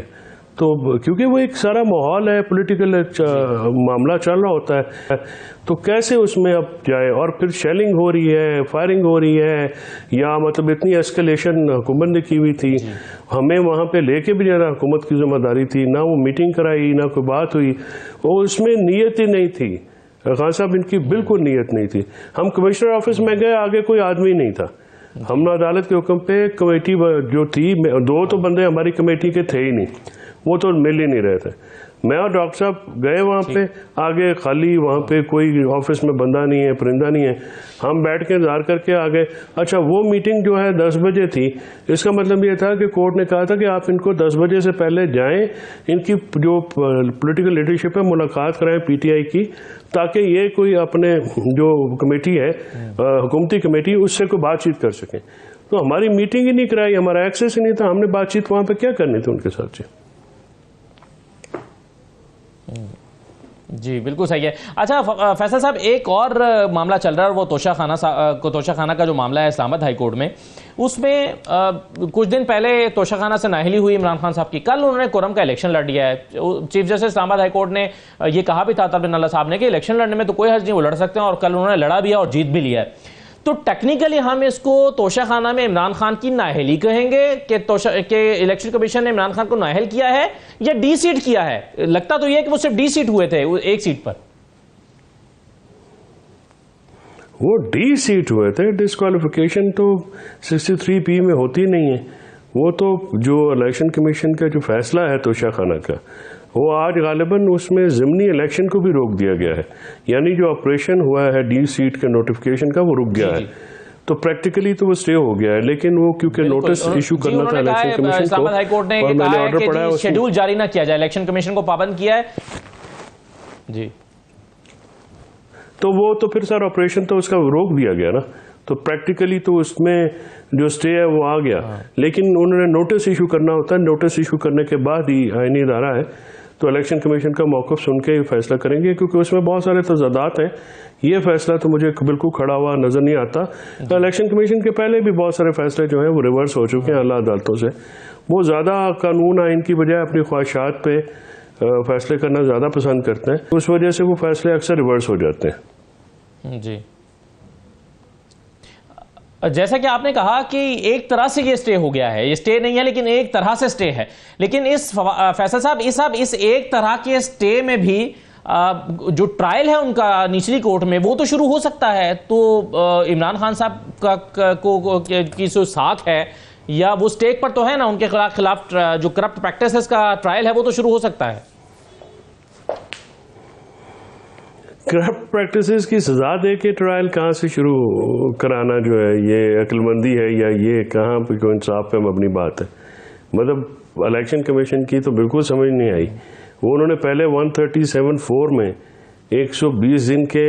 Speaker 3: तो क्योंकि वो एक सारा माहौल है, पॉलिटिकल मामला चल रहा होता है, तो कैसे उसमें अब जाए? और फिर शेलिंग हो रही है, फायरिंग हो रही है, या मतलब इतनी एस्केलेशन हुकूमत ने की हुई थी, हमें वहाँ पे लेके भी जाना हुकूमत की जिम्मेदारी थी, ना वो मीटिंग कराई, ना कोई बात हुई, वो उसमें नीयत ही नहीं थी। खान साहब इनकी बिल्कुल नीयत नहीं थी। हम कमिश्नर ऑफिस में गए, आगे कोई आदमी नहीं था। हमने अदालत के हुक्म पे कमेटी जो थी, दो तो बंदे हमारी कमेटी के थे ही नहीं, वो तो मिल ही नहीं रहे थे। मैं और डॉक्टर साहब गए वहाँ पे, आगे खाली, वहाँ पे कोई ऑफिस में बंदा नहीं है, परिंदा नहीं है। हम बैठ के इंतजार करके आ गए। अच्छा, वो मीटिंग जो है 10 बजे थी, इसका मतलब ये था कि कोर्ट ने कहा था कि आप इनको 10 बजे से पहले जाएं, इनकी जो पॉलिटिकल लीडरशिप है मुलाकात कराएं पीटीआई की, ताकि ये कोई अपने जो कमेटी है हुकूमती कमेटी, उससे कोई बातचीत कर सकें। तो हमारी मीटिंग ही नहीं कराई, हमारा एक्सेस ही नहीं था, हमने बातचीत वहाँ पर क्या करनी थी उनके साथ से।
Speaker 1: जी बिल्कुल सही है। अच्छा फैसल साहब, एक और मामला चल रहा है, वो तोशाखाना का जो मामला है इस्लामाबाद हाई कोर्ट में, उसमें कुछ दिन पहले तोशाखाना से नाअहली हुई इमरान खान साहब की। कल उन्होंने कोरम का इलेक्शन लड़ दिया है। Chief justice Islamabad high court ने ये कहा भी था तलब बिन अल्लाह साहब ने कि इलेक्शन लड़ने में तो कोई हर्ज नहीं, वो लड़ सकते हैं, और कल उन्होंने लड़ा भी है और जीत भी लिया है। तो टेक्निकली हम इसको तोशाखाना में इमरान खान की नाअहली कहेंगे कि इलेक्शन कमीशन ने इमरान खान को नाअहल किया है या डी सीट किया है? लगता तो यह है कि वो सिर्फ डी सीट हुए थे, एक सीट पर।
Speaker 3: वो डी सीट हुए थे, डिस्क्वालिफिकेशन तो 63P में होती नहीं है। वो तो जो इलेक्शन कमीशन का जो फैसला है तोशाखाना का, वो आज गालिबन उसमें ज़िमनी इलेक्शन को भी रोक दिया गया है, यानी जो ऑपरेशन हुआ है डी सीट के नोटिफिकेशन का, वो रुक गया है। तो प्रैक्टिकली तो वो स्टे हो गया है, लेकिन वो क्योंकि नोटिस इशू करना था इलेक्शन कमीशन को,
Speaker 1: इस्लामाबाद हाई कोर्ट ने
Speaker 3: और मैंने
Speaker 1: कहा है
Speaker 3: ऑर्डर पढ़ा है
Speaker 1: कि शेड्यूल जारी ना किया जाए, इलेक्शन कमीशन को पाबंद किया है जी।
Speaker 3: तो वो तो फिर सर ऑपरेशन तो उसका रोक दिया गया ना, तो प्रैक्टिकली तो उसमें जो स्टे है वो आ गया, लेकिन उन्होंने नोटिस इशू करना होता है, नोटिस इशू करने के बाद ही आईनी इदारा है तो इलेक्शन कमीशन का मौक़िफ़ सुन के ही फैसला करेंगे, क्योंकि उसमें बहुत सारे तजादात हैं। ये फैसला तो मुझे बिल्कुल खड़ा हुआ नज़र नहीं आता। तो इलेक्शन कमीशन के पहले भी बहुत सारे फैसले जो हैं वो रिवर्स हो चुके हैं अल्लाह अदालतों से। वो ज़्यादा कानून आइन की बजाय अपनी ख्वाहिशात पे फैसले करना ज़्यादा पसंद करते हैं, उस वजह से वो फैसले अक्सर रिवर्स हो जाते हैं।
Speaker 1: जी, जैसा कि आपने कहा कि एक तरह से ये स्टे हो गया है, ये स्टे नहीं है लेकिन एक तरह से स्टे है, लेकिन इस फैसल साहब इस एक तरह के स्टे में भी जो ट्रायल है उनका निचली कोर्ट में वो तो शुरू हो सकता है, तो इमरान खान साहब की जो साख है या वो स्टेक पर तो है ना, उनके खिलाफ जो करप्ट प्रैक्टिसेस का ट्रायल है वो तो शुरू हो सकता है।
Speaker 3: करप्ट प्रैक्टिसेस की सजा दे के ट्रायल कहाँ से शुरू कराना जो है ये अक्लमंदी है या ये कहाँ पे कोई इंसाफ पे मबनी बात है। मतलब इलेक्शन कमीशन की तो बिल्कुल समझ नहीं आई। वो उन्होंने पहले 137(4) में 120 दिन के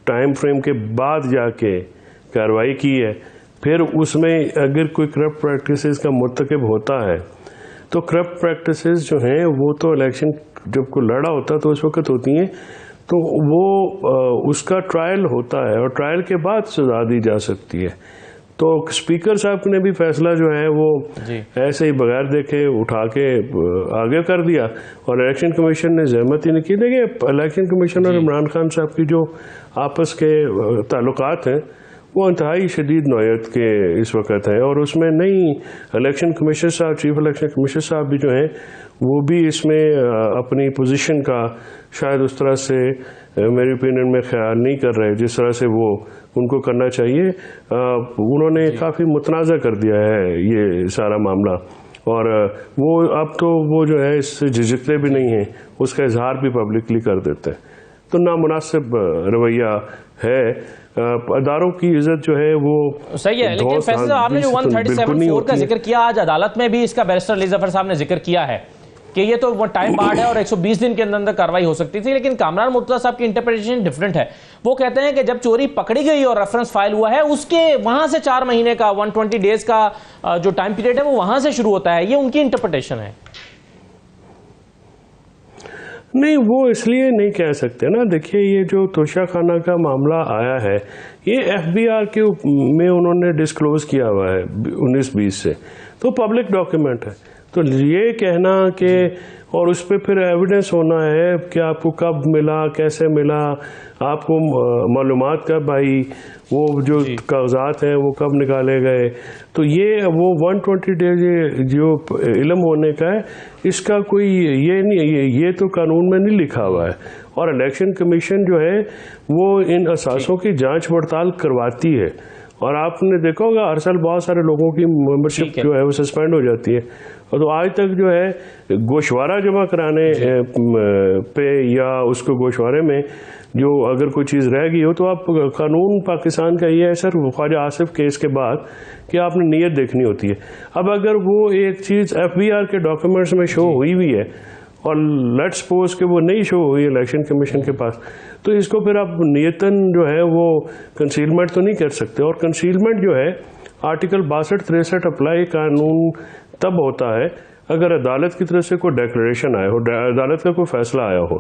Speaker 3: टाइम फ्रेम के बाद जाके कार्रवाई की है, फिर उसमें अगर कोई करप्ट प्रैक्टिसेस का मुर्तकब होता है तो करप्ट प्रैक्टिसेस जो हैं वो तो इलेक्शन जब को लड़ा होता है तो उस वक्त होती हैं, तो वो उसका ट्रायल होता है और ट्रायल के बाद सजा दी जा सकती है। तो स्पीकर साहब ने भी फैसला जो है वो ऐसे ही बगैर देखे उठा के आगे कर दिया और इलेक्शन कमीशन ने जहमत ही नहीं की। देखिए इलेक्शन कमीशन और इमरान खान साहब की जो आपस के ताल्लुकात हैं वो इंतहाई शदीद नौयत के इस वक्त हैं, और उसमें नई इलेक्शन कमीशनर साहब, चीफ इलेक्शन कमीशनर साहब भी जो हैं वो भी इसमें अपनी पोजीशन का शायद उस तरह से मेरी ओपिनियन में ख्याल नहीं कर रहे जिस तरह से वो उनको करना चाहिए। उन्होंने काफ़ी मुतनाज़ा कर दिया है ये सारा मामला, और वो अब तो वो जो है इससे झिझकते भी नहीं हैं, उसका इजहार भी पब्लिकली कर देते हैं। तो नामुनासिब रवैया है। अदारों की इज्जत जो है वो
Speaker 1: सही है, लेकिन फैसला आपने जो 137(4) का जिक्र किया, आज अदालत में भी इसका बैरिस्टर अली जफर साहब ने जिक्र किया है कि ये तो वो टाइम बार्ड है और 120 दिन के अंदर कार्रवाई हो सकती थी, लेकिन कामरान मुर्तज़ा साहब की इंटरप्रिटेशन डिफरेंट है। वो कहते हैं कि जब चोरी पकड़ी गई और रेफरेंस फाइल हुआ है उसके वहां से 4 महीने का 120 डेज का जो टाइम पीरियड है वो वहां से शुरू होता है। ये उनकी इंटरप्रिटेशन है।
Speaker 3: नहीं, वो इसलिए नहीं कह सकते ना। देखिए ये जो तोशा खाना का मामला आया है ये FBI के में उन्होंने डिस्क्लोज किया हुआ है 19-20 से, तो पब्लिक डॉक्यूमेंट है। तो ये कहना कि और उस पर फिर एविडेंस होना है कि आपको कब मिला, कैसे मिला, आपको मालूमात कब आई, वो जो कागजात हैं वो कब निकाले गए, तो ये वो 120 डेज जो इल्म होने का है इसका कोई ये नहीं, ये तो कानून में नहीं लिखा हुआ है। और इलेक्शन कमीशन जो है वो इन असासों की जांच पड़ताल करवाती है, और आपने देखा होगा हर साल बहुत सारे लोगों की मेंबरशिप जो है वो सस्पेंड हो जाती है। और तो आज तक जो है गोशवारा जमा कराने पे या उसको गोशवारे में जो अगर कोई चीज़ रह गई हो तो आप कानून पाकिस्तान का ये है सर ख्वाजा आसिफ केस के बाद कि आपने नीयत देखनी होती है। अब अगर वो एक चीज़ FBI के डॉक्यूमेंट्स में शो हुई हुई है और लेट्स सपोज कि वो नहीं शो हुई इलेक्शन कमीशन के पास, तो इसको फिर आप नियतन जो है वो कंसीलमेंट तो नहीं कर सकते। और कंसीलमेंट जो है आर्टिकल 62-63 अप्लाई कानून तब होता है अगर अदालत की तरफ से कोई डिक्लेरेशन आया हो, अदालत का कोई फैसला आया हो।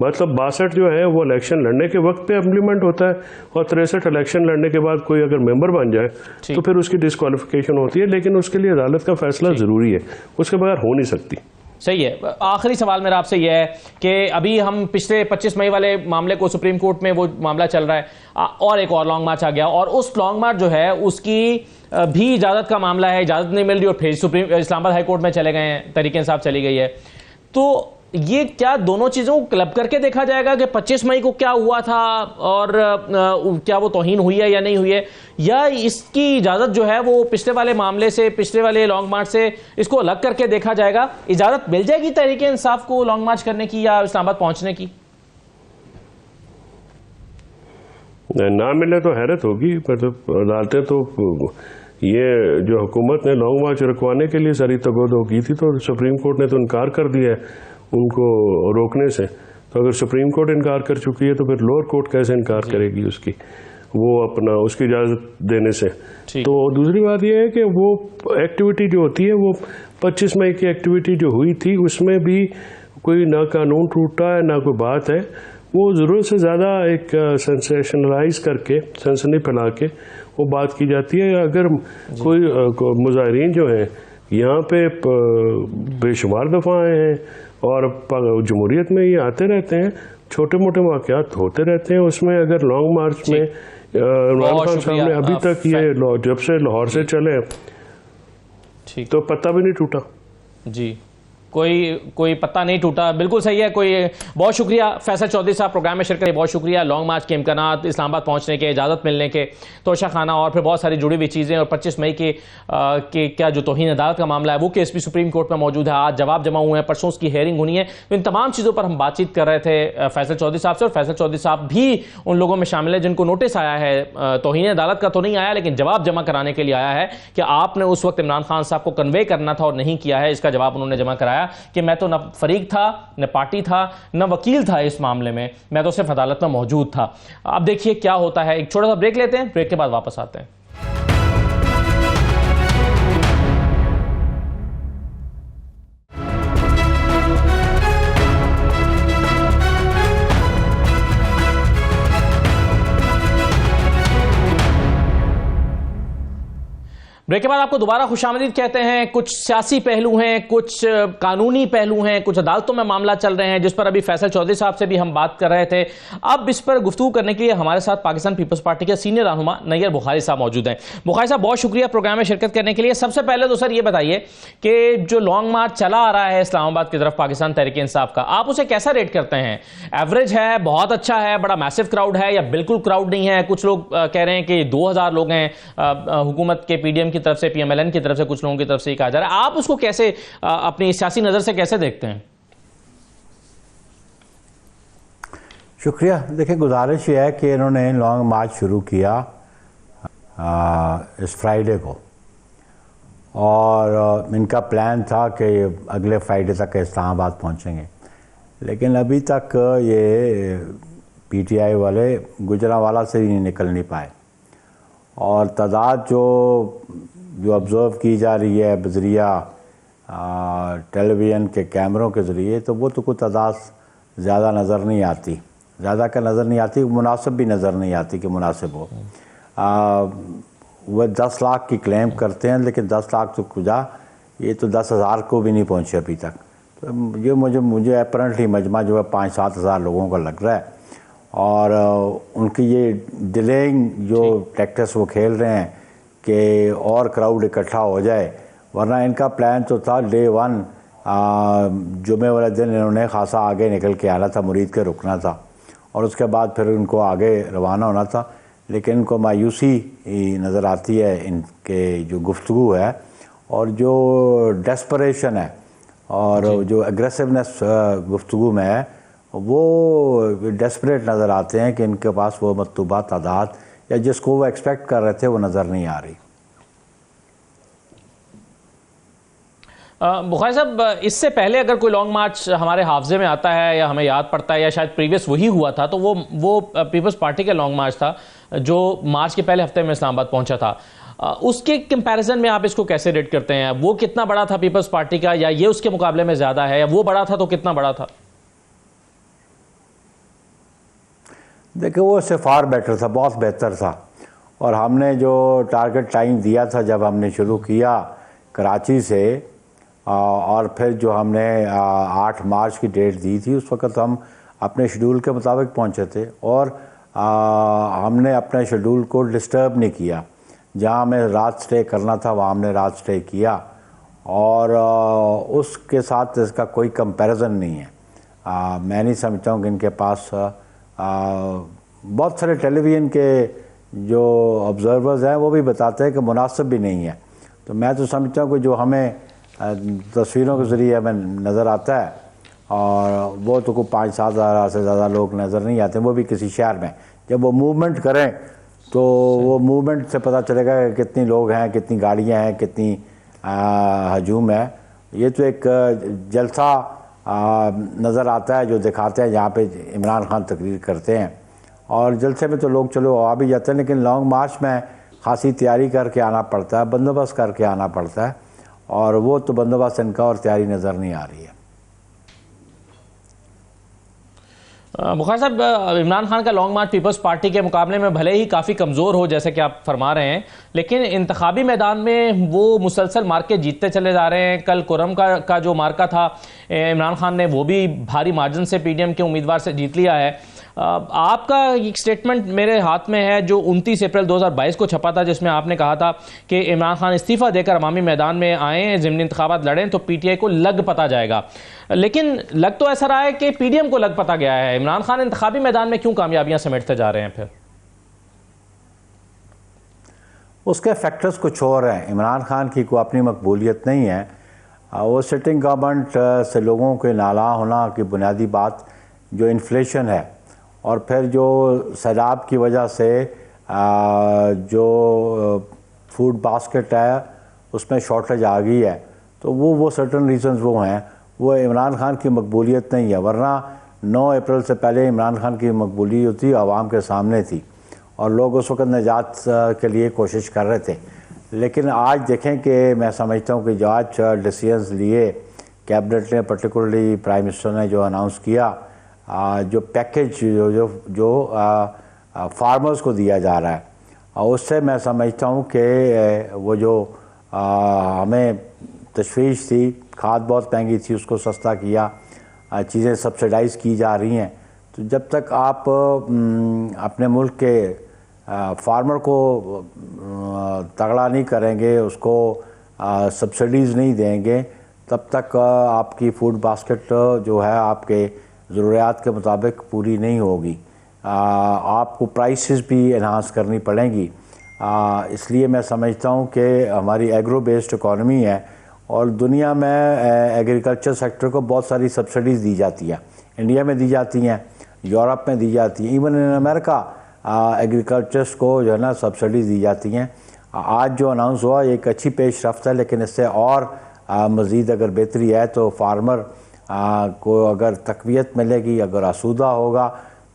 Speaker 3: मतलब 62 जो है वो इलेक्शन लड़ने के वक्त पे इम्प्लीमेंट होता है, और 63 इलेक्शन लड़ने के बाद कोई अगर मेंबर बन जाए तो फिर उसकी डिस्क्वालिफिकेशन होती है, लेकिन उसके लिए अदालत का फैसला ज़रूरी है, उसके बगैर हो नहीं सकती।
Speaker 1: सही है। आखिरी सवाल मेरा आपसे यह है कि अभी हम पिछले 25 मई वाले मामले को सुप्रीम कोर्ट में वो मामला चल रहा है और एक और लॉन्ग मार्च आ गया, और उस लॉन्ग मार्च जो है उसकी भी इजाज़त का मामला है, इजाज़त नहीं मिल रही और फिर सुप्रीम इस्लामाबाद हाई कोर्ट में चले गए हैं, तरीके इंसाफ चली गई है। तो ये क्या दोनों चीज़ों को क्लब करके देखा जाएगा कि 25 मई को क्या हुआ था और क्या वो तौहीन हुई है या नहीं हुई है, या इसकी इजाज़त जो है वो पिछले वाले मामले से, पिछले वाले लॉन्ग मार्च से इसको अलग करके देखा जाएगा? इजाज़त मिल जाएगी तहरीक इंसाफ को लॉन्ग मार्च करने की या इस्लामाबाद पहुंचने की?
Speaker 3: ना मिले तो हैरत होगी। मतलब अदालतें तो ये जो हुकूमत ने लॉन्ग मार्च रुकवाने के लिए सारी तगोदो की थी, तो सुप्रीम कोर्ट ने तो इनकार कर दिया है उनको रोकने से। तो अगर सुप्रीम कोर्ट इनकार कर चुकी है तो फिर लोअर कोर्ट कैसे इनकार करेगी उसकी, वो अपना उसकी इजाज़त देने से। तो दूसरी बात यह है कि वो एक्टिविटी जो होती है, वो 25 मई की एक्टिविटी जो हुई थी उसमें भी कोई ना कानून टूटा है ना कोई बात है। वो ज़रूरत से ज़्यादा एक सेंसेशनलाइज करके, सनसनी फैला के वो बात की जाती है। अगर कोई मुजाहिरीन जो हैं यहाँ पे बेशुमार दफ़ा आए हैं और जमहूरियत में ये आते रहते हैं, छोटे मोटे वाक़यात होते रहते हैं, उसमें अगर लॉन्ग मार्च में इमरान खान साहब ने अभी तक ये जब से लाहौर से चले तो पत्ता भी नहीं टूटा
Speaker 1: जी, कोई पत्ता नहीं टूटा। बिल्कुल सही है। बहुत शुक्रिया फैसल चौधरी साहब, प्रोग्राम में शिरकत, बहुत शुक्रिया। लॉन्ग मार्च के इम्कानात, इस्लामाबाद पहुंचने के, इजाज़त मिलने के, तोशा खाना और फिर बहुत सारी जुड़ी हुई चीज़ें, और 25 मई के क्या जो तौहीन अदालत का मामला है वो केस भी सुप्रीम कोर्ट में मौजूद है। आज जवाब जमा हुए हैं, परसों उसकी हेयरिंग होनी है। तो इन तमाम चीज़ों पर हम बातचीत कर रहे थे फैसल चौधरी साहब से, और फैसल चौधरी साहब भी उन लोगों में शामिल है जिनको नोटिस आया है, तौहीन अदालत का तो नहीं आया लेकिन जवाब जमा कराने के लिए आया है कि आपने उस वक्त इमरान खान साहब को कन्वे करना था और नहीं किया है। इसका जवाब उन्होंने जमा कराया कि मैं तो न फरीक था, न पार्टी था, न वकील था इस मामले में, मैं तो सिर्फ अदालत में मौजूद था। अब देखिए क्या होता है। एक छोटा सा ब्रेक लेते हैं, ब्रेक के बाद वापस आते हैं। ब्रेक के बाद आपको दोबारा खुशामदीद कहते हैं। कुछ सियासी पहलू हैं, कुछ कानूनी पहलू हैं, कुछ अदालतों में मामला चल रहे हैं जिस पर अभी फैसल चौधरी साहब से भी हम बात कर रहे थे। अब इस पर गुफ्तगू करने के लिए हमारे साथ पाकिस्तान पीपल्स पार्टी के सीनियर रहनुमा नैयर बुखारी साहब मौजूद हैं। बुखारी साहब, बहुत शुक्रिया प्रोग्राम में शिरकत करने के लिए। सबसे पहले तो सर ये बताइए कि जो लॉन्ग मार्च चला आ रहा है इस्लामाबाद की तरफ पाकिस्तान तहरीक इंसाफ का, आप उसे कैसा रेट करते हैं? एवरेज है, बहुत अच्छा है, बड़ा मैसिव क्राउड है, या बिल्कुल क्राउड नहीं है? कुछ लोग कह रहे हैं कि 2000 लोग हैं हुकूमत के पीडीएम की तरफ से, पीएमएलएन की तरफ से, कुछ लोगों की तरफ से ही कहा जा रहा है। आप उसको कैसे अपनी सियासी नजर से कैसे देखते हैं?
Speaker 4: शुक्रिया। देखिए, गुजारिश ये है कि इन्होंने लॉन्ग मार्च शुरू किया इस फ्राइडे को, और इनका प्लान था कि अगले फ्राइडे तक इस्लामाबाद पहुंचेंगे, लेकिन अभी तक ये पीटीआई वाले गुजरांवाला से ही निकल नहीं पाए। और तादाद जो ऑब्ज़र्व की जा रही है बजरिया टेलीविज़न के कैमरों के ज़रिए, तो वो तो कोई तादाद ज़्यादा नज़र नहीं आती, ज़्यादा का नज़र नहीं आती, मुनासिब भी नज़र नहीं आती कि मुनासिब हो। वह 10 लाख की क्लेम करते हैं, लेकिन 10 लाख तो खुदा, ये तो 10,000 को भी नहीं पहुँचे अभी तक। तो ये मुझे अपरेंटली मजमा जो है 5-7 हज़ार लोगों का लग रहा है, और उनकी ये डिलेइंग जो टैक्टिक्स वो खेल रहे हैं कि और क्राउड इकट्ठा हो जाए, वरना इनका प्लान तो था डे 1 जुमे वाले दिन इन्होंने खासा आगे निकल के आना था, मुरीद के रुकना था, और उसके बाद फिर उनको आगे रवाना होना था। लेकिन इनको मायूसी नज़र आती है इनके जो गुफ्तगू है और जो डेस्परेशन है और जो एग्रेसिवनेस गुफ्तगू में है, वो डेस्परेट नज़र आते हैं कि इनके पास वो मतलूबा तादाद या जिसको वो एक्सपेक्ट कर रहे थे वो नज़र नहीं आ रही।
Speaker 1: बुखारी साहब, इससे पहले अगर कोई लॉन्ग मार्च हमारे हाफजे में आता है या हमें याद पड़ता है, या शायद प्रीवियस वही हुआ था, तो वो पीपल्स पार्टी का लॉन्ग मार्च था जो मार्च के पहले हफ्ते में इस्लामाबाद पहुंचा था। उसके कंपैरिजन में आप इसको कैसे रेट करते हैं? वो कितना बड़ा था पीपल्स पार्टी का, या ये उसके मुकाबले में ज़्यादा है, या वो बड़ा था तो कितना बड़ा था?
Speaker 4: देखिए, वो उससे फार बेटर था, बहुत बेहतर था। और हमने जो टारगेट टाइम दिया था जब हमने शुरू किया कराची से, और फिर जो हमने 8 मार्च की डेट दी थी, उस वक्त हम अपने शेड्यूल के मुताबिक पहुंचे थे, और हमने अपने शेड्यूल को डिस्टर्ब नहीं किया। जहां हमें रात स्टे करना था वहां हमने रात स्टे किया, और उसके साथ इसका कोई कंपैरिजन नहीं है। मैं नहीं समझता हूँ कि इनके पास बहुत सारे टेलीविज़न के जो ऑब्जर्वर्स हैं वो भी बताते हैं कि मुनासिब भी नहीं है। तो मैं तो समझता हूँ कि जो हमें तस्वीरों के ज़रिए हमें नज़र आता है, और वो तो कोई 5-7 हज़ार से ज़्यादा लोग नज़र नहीं आते, वो भी किसी शहर में, जब वो मूवमेंट करें तो वो मूवमेंट से पता चलेगा कि कितनी लोग हैं, कितनी गाड़ियां हैं, कितनी हजूम है। ये तो एक जलसा नज़र आता है जो दिखाते हैं जहाँ पे इमरान खान तकरीर करते हैं, और जलसे में तो लोग चलो आ भी जाते हैं, लेकिन लॉन्ग मार्च में खासी तैयारी करके आना पड़ता है, बंदोबस्त करके आना पड़ता है, और वो तो बंदोबस्त इनका और तैयारी नज़र नहीं आ रही है।
Speaker 1: बुखारी साहब, इमरान खान का लॉन्ग मार्च पीपल्स पार्टी के मुकाबले में भले ही काफ़ी कमज़ोर हो जैसे कि आप फरमा रहे हैं, लेकिन इंतखाबी मैदान में वो मुसलसल मार्के जीतते चले जा रहे हैं। कल कुरम का जो मार्का था इमरान खान ने वो भी भारी मार्जिन से पीडीएम के उम्मीदवार से जीत लिया है। आपका एक स्टेटमेंट मेरे हाथ में है जो 29 अप्रैल 2022 को छपा था, जिसमें आपने कहा था कि इमरान खान इस्तीफ़ा देकर अवामी मैदान में आएँ, ज़िमनी इंतखाबात लड़ें तो पीटीआई को लग पता जाएगा। लेकिन लग तो ऐसा रहा है कि पीडीएम को लग पता गया है। इमरान खान इंतखाबी मैदान में क्यों कामयाबियां समेटते जा रहे हैं? फिर
Speaker 4: उसके फैक्टर्स कुछ और हैं। इमरान खान की कोई अपनी मकबूलियत नहीं है, वो सिटिंग गवर्नमेंट से लोगों के नाला होना की बुनियादी बात जो इन्फ्लेशन है, और फिर जो सैलाब की वजह से जो फूड बास्केट है उसमें शॉर्टेज आ गई है, तो वो सर्टन रीजंस वो हैं। वो इमरान खान की मकबूलियत नहीं है, वरना 9 अप्रैल से पहले इमरान खान की मकबूलियत थी, आवाम के सामने थी, और लोग उस वक्त निजात के लिए कोशिश कर रहे थे। लेकिन आज देखें कि मैं समझता हूँ कि जो आज डिसीजंस लिए कैबिनेट ने, पर्टिकुलरली प्राइम मिनिस्टर ने जो अनाउंस किया, जो पैकेज जो फार्मर्स को दिया जा रहा है, उससे मैं समझता हूँ कि वो जो हमें तशवीश थी, खाद बहुत महंगी थी, उसको सस्ता किया, चीज़ें सब्सिडाइज़ की जा रही हैं। तो जब तक आप अपने मुल्क के फार्मर को तगड़ा नहीं करेंगे, उसको सब्सिडीज़ नहीं देंगे, तब तक आपकी फूड बास्केट जो है आपके ज़रूरियात के मुताबिक पूरी नहीं होगी। आपको प्राइसेस भी एनहांस करनी पड़ेंगी। इसलिए मैं समझता हूँ कि हमारी एग्रो बेस्ड इकॉनमी है, और दुनिया में एग्रीकल्चर सेक्टर को बहुत सारी सब्सिडीज़ दी जाती हैं। इंडिया में दी जाती हैं, यूरोप में दी जाती हैं, इवन इन अमेरिका एग्रीकल्चर्स को जो है ना सब्सिडीज़ दी जाती हैं। आज जो अनाउंस हुआ एक अच्छी पेशरफ्त है, लेकिन इससे और मज़ीद अगर बेहतरी है तो फार्मर को अगर तकवीत मिलेगी, अगर आसूदा होगा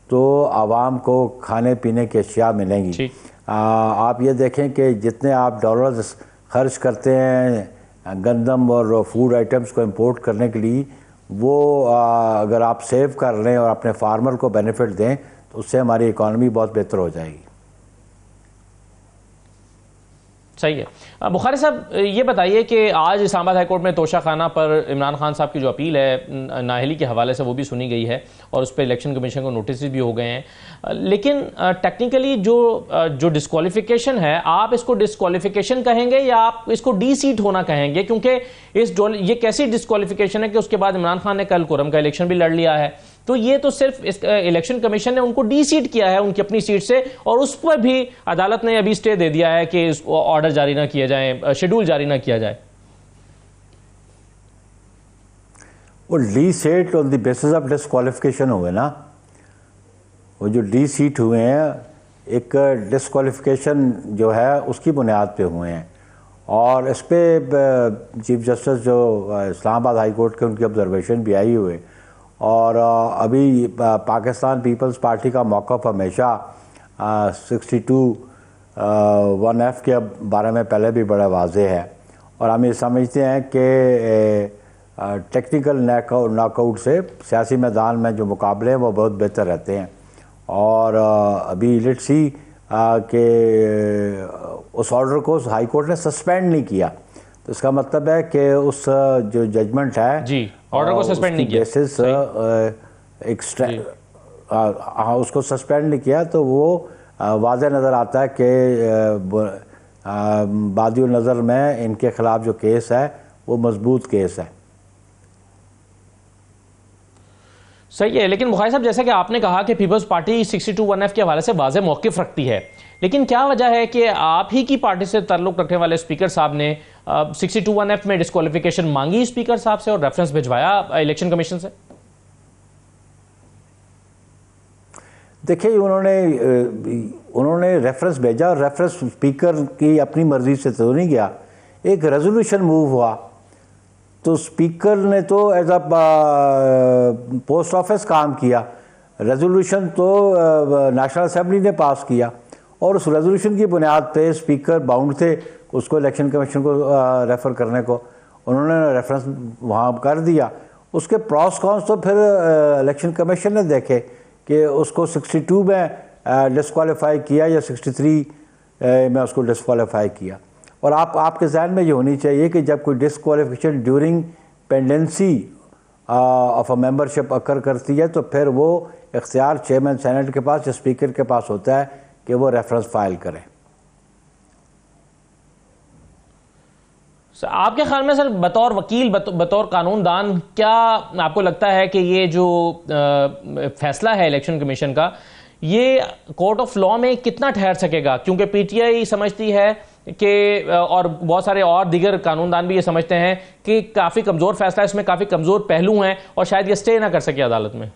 Speaker 4: तो आवाम को खाने पीने की अशिया मिलेंगी। आप ये देखें कि जितने आप डॉलर्स खर्च करते हैं गंदम और फूड आइटम्स को इंपोर्ट करने के लिए, वो अगर आप सेव कर लें और अपने फार्मर को बेनिफिट दें तो उससे हमारी इकॉनमी बहुत बेहतर हो जाएगी।
Speaker 1: सही है। बुखारी साहब, ये बताइए कि आज इस्लामाबाद हाईकोर्ट में तोशाखाना पर इमरान खान साहब की जो अपील है नाअहली के हवाले से, वो भी सुनी गई है और उस पर इलेक्शन कमीशन को नोटिस भी हो गए हैं। लेकिन टेक्निकली जो डिस्क्वालिफिकेशन है, आप इसको डिस्क्वालिफिकेशन कहेंगे या आप इसको डी सीट होना कहेंगे? क्योंकि ये कैसी डिस्क्वालिफिकेशन है कि उसके बाद इमरान खान ने कल कुरम का इलेक्शन भी लड़ लिया है, तो ये तो सिर्फ इस इलेक्शन कमीशन ने उनको डी सीट किया है उनकी अपनी सीट से, और उस पर भी अदालत ने अभी स्टे दे दिया है कि ऑर्डर जारी ना किया जाए, शेड्यूल जारी ना किया जाए।
Speaker 4: वो D seat on the basis of disqualification हुए ना, वो जो डी सीट हुए हैं एक डिस्क्वालिफिकेशन जो है उसकी बुनियाद पे हुए हैं, और इस पर चीफ जस्टिस जो इस्लामाबाद हाई कोर्ट के उनकी ऑब्जर्वेशन भी आई हुए, और अभी पाकिस्तान पीपल्स पार्टी का मौक़िफ़ हमेशा 62(1)(f) के बारे में पहले भी बड़ा वाज़ेह है, और हम ये समझते हैं कि टेक्निकल नॉकआउट से सियासी मैदान में जो मुकाबले हैं वो बहुत बेहतर रहते हैं। और अभी लेट्स सी कि उस ऑर्डर को हाई कोर्ट ने सस्पेंड नहीं किया, तो इसका मतलब है कि उस जो जजमेंट है
Speaker 1: जी, ऑर्डर को सस्पेंड नहीं किया,
Speaker 4: बेसिस उसको सस्पेंड नहीं किया, तो वो वाज़ेह नज़र आता है कि बादियों नज़र में इनके ख़िलाफ़ जो केस है वो मजबूत केस है।
Speaker 1: सही है। लेकिन बुखारी साहब, जैसा कि आपने कहा कि पीपल्स पार्टी 62(1)(f) के हवाले से वाज़ेह मौक़िफ़ रखती है, लेकिन क्या वजह है कि आप ही की पार्टी से ताल्लुक़ रखने वाले स्पीकर साहब ने 62(1)(f) में डिस्क्वालिफिकेशन मांगी स्पीकर साहब से और रेफरेंस भिजवाया इलेक्शन कमीशन से?
Speaker 4: देखिए उन्होंने रेफरेंस भेजा और रेफरेंस स्पीकर की अपनी मर्जी से तो नहीं गया, एक रेजोल्यूशन मूव हुआ तो स्पीकर ने तो एज अ पोस्ट ऑफिस काम किया, रेजोल्यूशन तो नेशनल असेंबली ने पास किया और उस रेजोल्यूशन की बुनियाद पे स्पीकर बाउंड थे उसको इलेक्शन कमीशन को रेफ़र करने को। उन्होंने रेफरेंस वहाँ कर दिया, उसके प्रॉस कॉन्स तो फिर इलेक्शन कमीशन ने देखे कि उसको 62 में डिस्क्वालीफाई किया या 63 में उसको डिस्क्वालीफाई किया। और आपके जहन में ये होनी चाहिए कि जब कोई disqualification during pendency of a membership occur करती है तो फिर वो इख्तियार चेयरमैन सेनेट के पास या स्पीकर के पास होता है कि वो रेफरेंस फाइल करें।
Speaker 1: आपके ख्याल में सर बतौर वकील बतौर कानूनदान क्या आपको लगता है कि ये जो फैसला है इलेक्शन कमीशन का ये कोर्ट ऑफ लॉ में कितना ठहर सकेगा? क्योंकि पीटीआई समझती है कि और बहुत सारे और दीगर कानूनदान भी ये समझते हैं कि काफ़ी कमज़ोर फैसला है, इसमें काफ़ी कमज़ोर पहलू हैं और शायद ये स्टे ना कर सके अदालत में।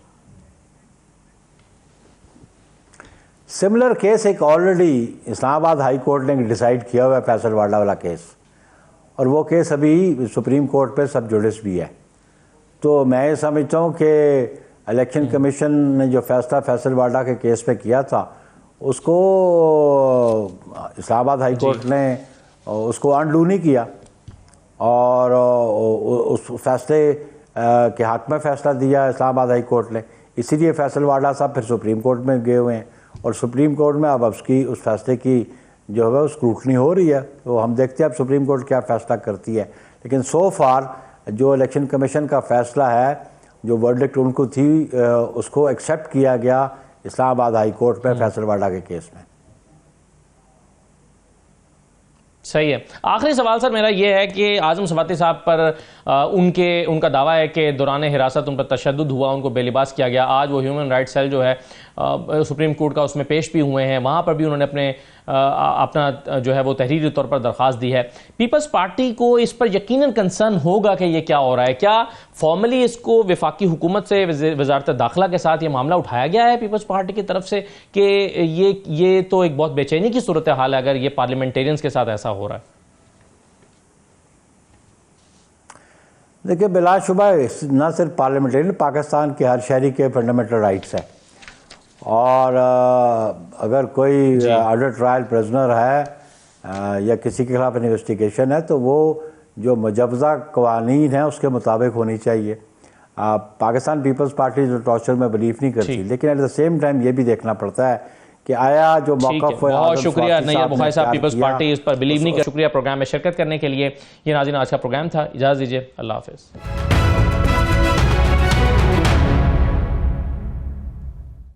Speaker 4: सिमिलर केस एक ऑलरेडी इस्लामाबाद हाई कोर्ट ने डिसाइड किया हुआ है, फैसल वाडा वाला केस, और वो केस अभी सुप्रीम कोर्ट पे सब जुडिस भी है। तो मैं ये समझता हूँ कि इलेक्शन कमीशन ने जो फैसला फैसल वाडा के केस पे किया था उसको इस्लामाबाद हाई कोर्ट ने उसको अनडू नहीं किया और उस फैसले के हक में फ़ैसला दिया इस्लामाबाद हाई कोर्ट ने। इसीलिए फैसल वाडा साहब फिर सुप्रीम कोर्ट में गए हुए हैं और सुप्रीम कोर्ट में अब उसकी उस फैसले की जो है स्क्रूटनी हो रही है। तो हम देखते हैं अब सुप्रीम कोर्ट क्या फ़ैसला करती है। लेकिन सो फार जो इलेक्शन कमीशन का फ़ैसला है, जो वर्डिक्ट उनको थी, उसको एक्सेप्ट किया गया इस्लामाबाद हाई कोर्ट में फैसल वाडा के केस में।
Speaker 1: सही है। आखिरी सवाल सर मेरा ये है कि आज़म सवाती साहब पर उनका दावा है कि दौरान हिरासत उन पर तशद्दुद हुआ, उनको बेलिबास किया गया। आज वो ह्यूमन राइट्स सेल जो है सुप्रीम कोर्ट का उसमें पेश भी हुए हैं, वहाँ पर भी उन्होंने अपना जो है वो तहरीरी तौर पर दरख्वास्त दी है। पीपल्स पार्टी को इस पर यकीनन कंसर्न होगा कि ये क्या हो रहा है। क्या फॉर्मली इसको वफाकी हुकूमत से वजारत दाखिला के साथ ये मामला उठाया गया है पीपल्स पार्टी की तरफ से कि ये तो एक बहुत बेचैनी की सूरत हाल है अगर ये पार्लियामेंटेरियंस के साथ ऐसा हो रहा है?
Speaker 4: देखिए बिलाशुबा न सिर्फ पार्लियामेंटेरियन, पाकिस्तान के हर शहरी के फंडामेंटल राइट्स है और अगर कोई अंडर ट्रायल प्रिजनर है या किसी के खिलाफ इन्वेस्टिगेशन है तो वो जो मुजवजा कवानीन है उसके मुताबिक होनी चाहिए। पाकिस्तान पीपल्स पार्टी जो टॉर्चर में बिलीव नहीं करती, लेकिन एट द सेम टाइम ये भी देखना पड़ता है कि आया जो मौक़िफ़।
Speaker 1: बहुत शुक्रिया नैयर बुखारी साहब, पीपल्स पार्टी इस पर बिलीव नहीं कर। शुक्रिया प्रोग्राम में शिरकत करने के लिए। ये नाज़रीन आज का प्रोग्राम था, इजाज़त दीजिए, अल्लाह हाफ़िज़।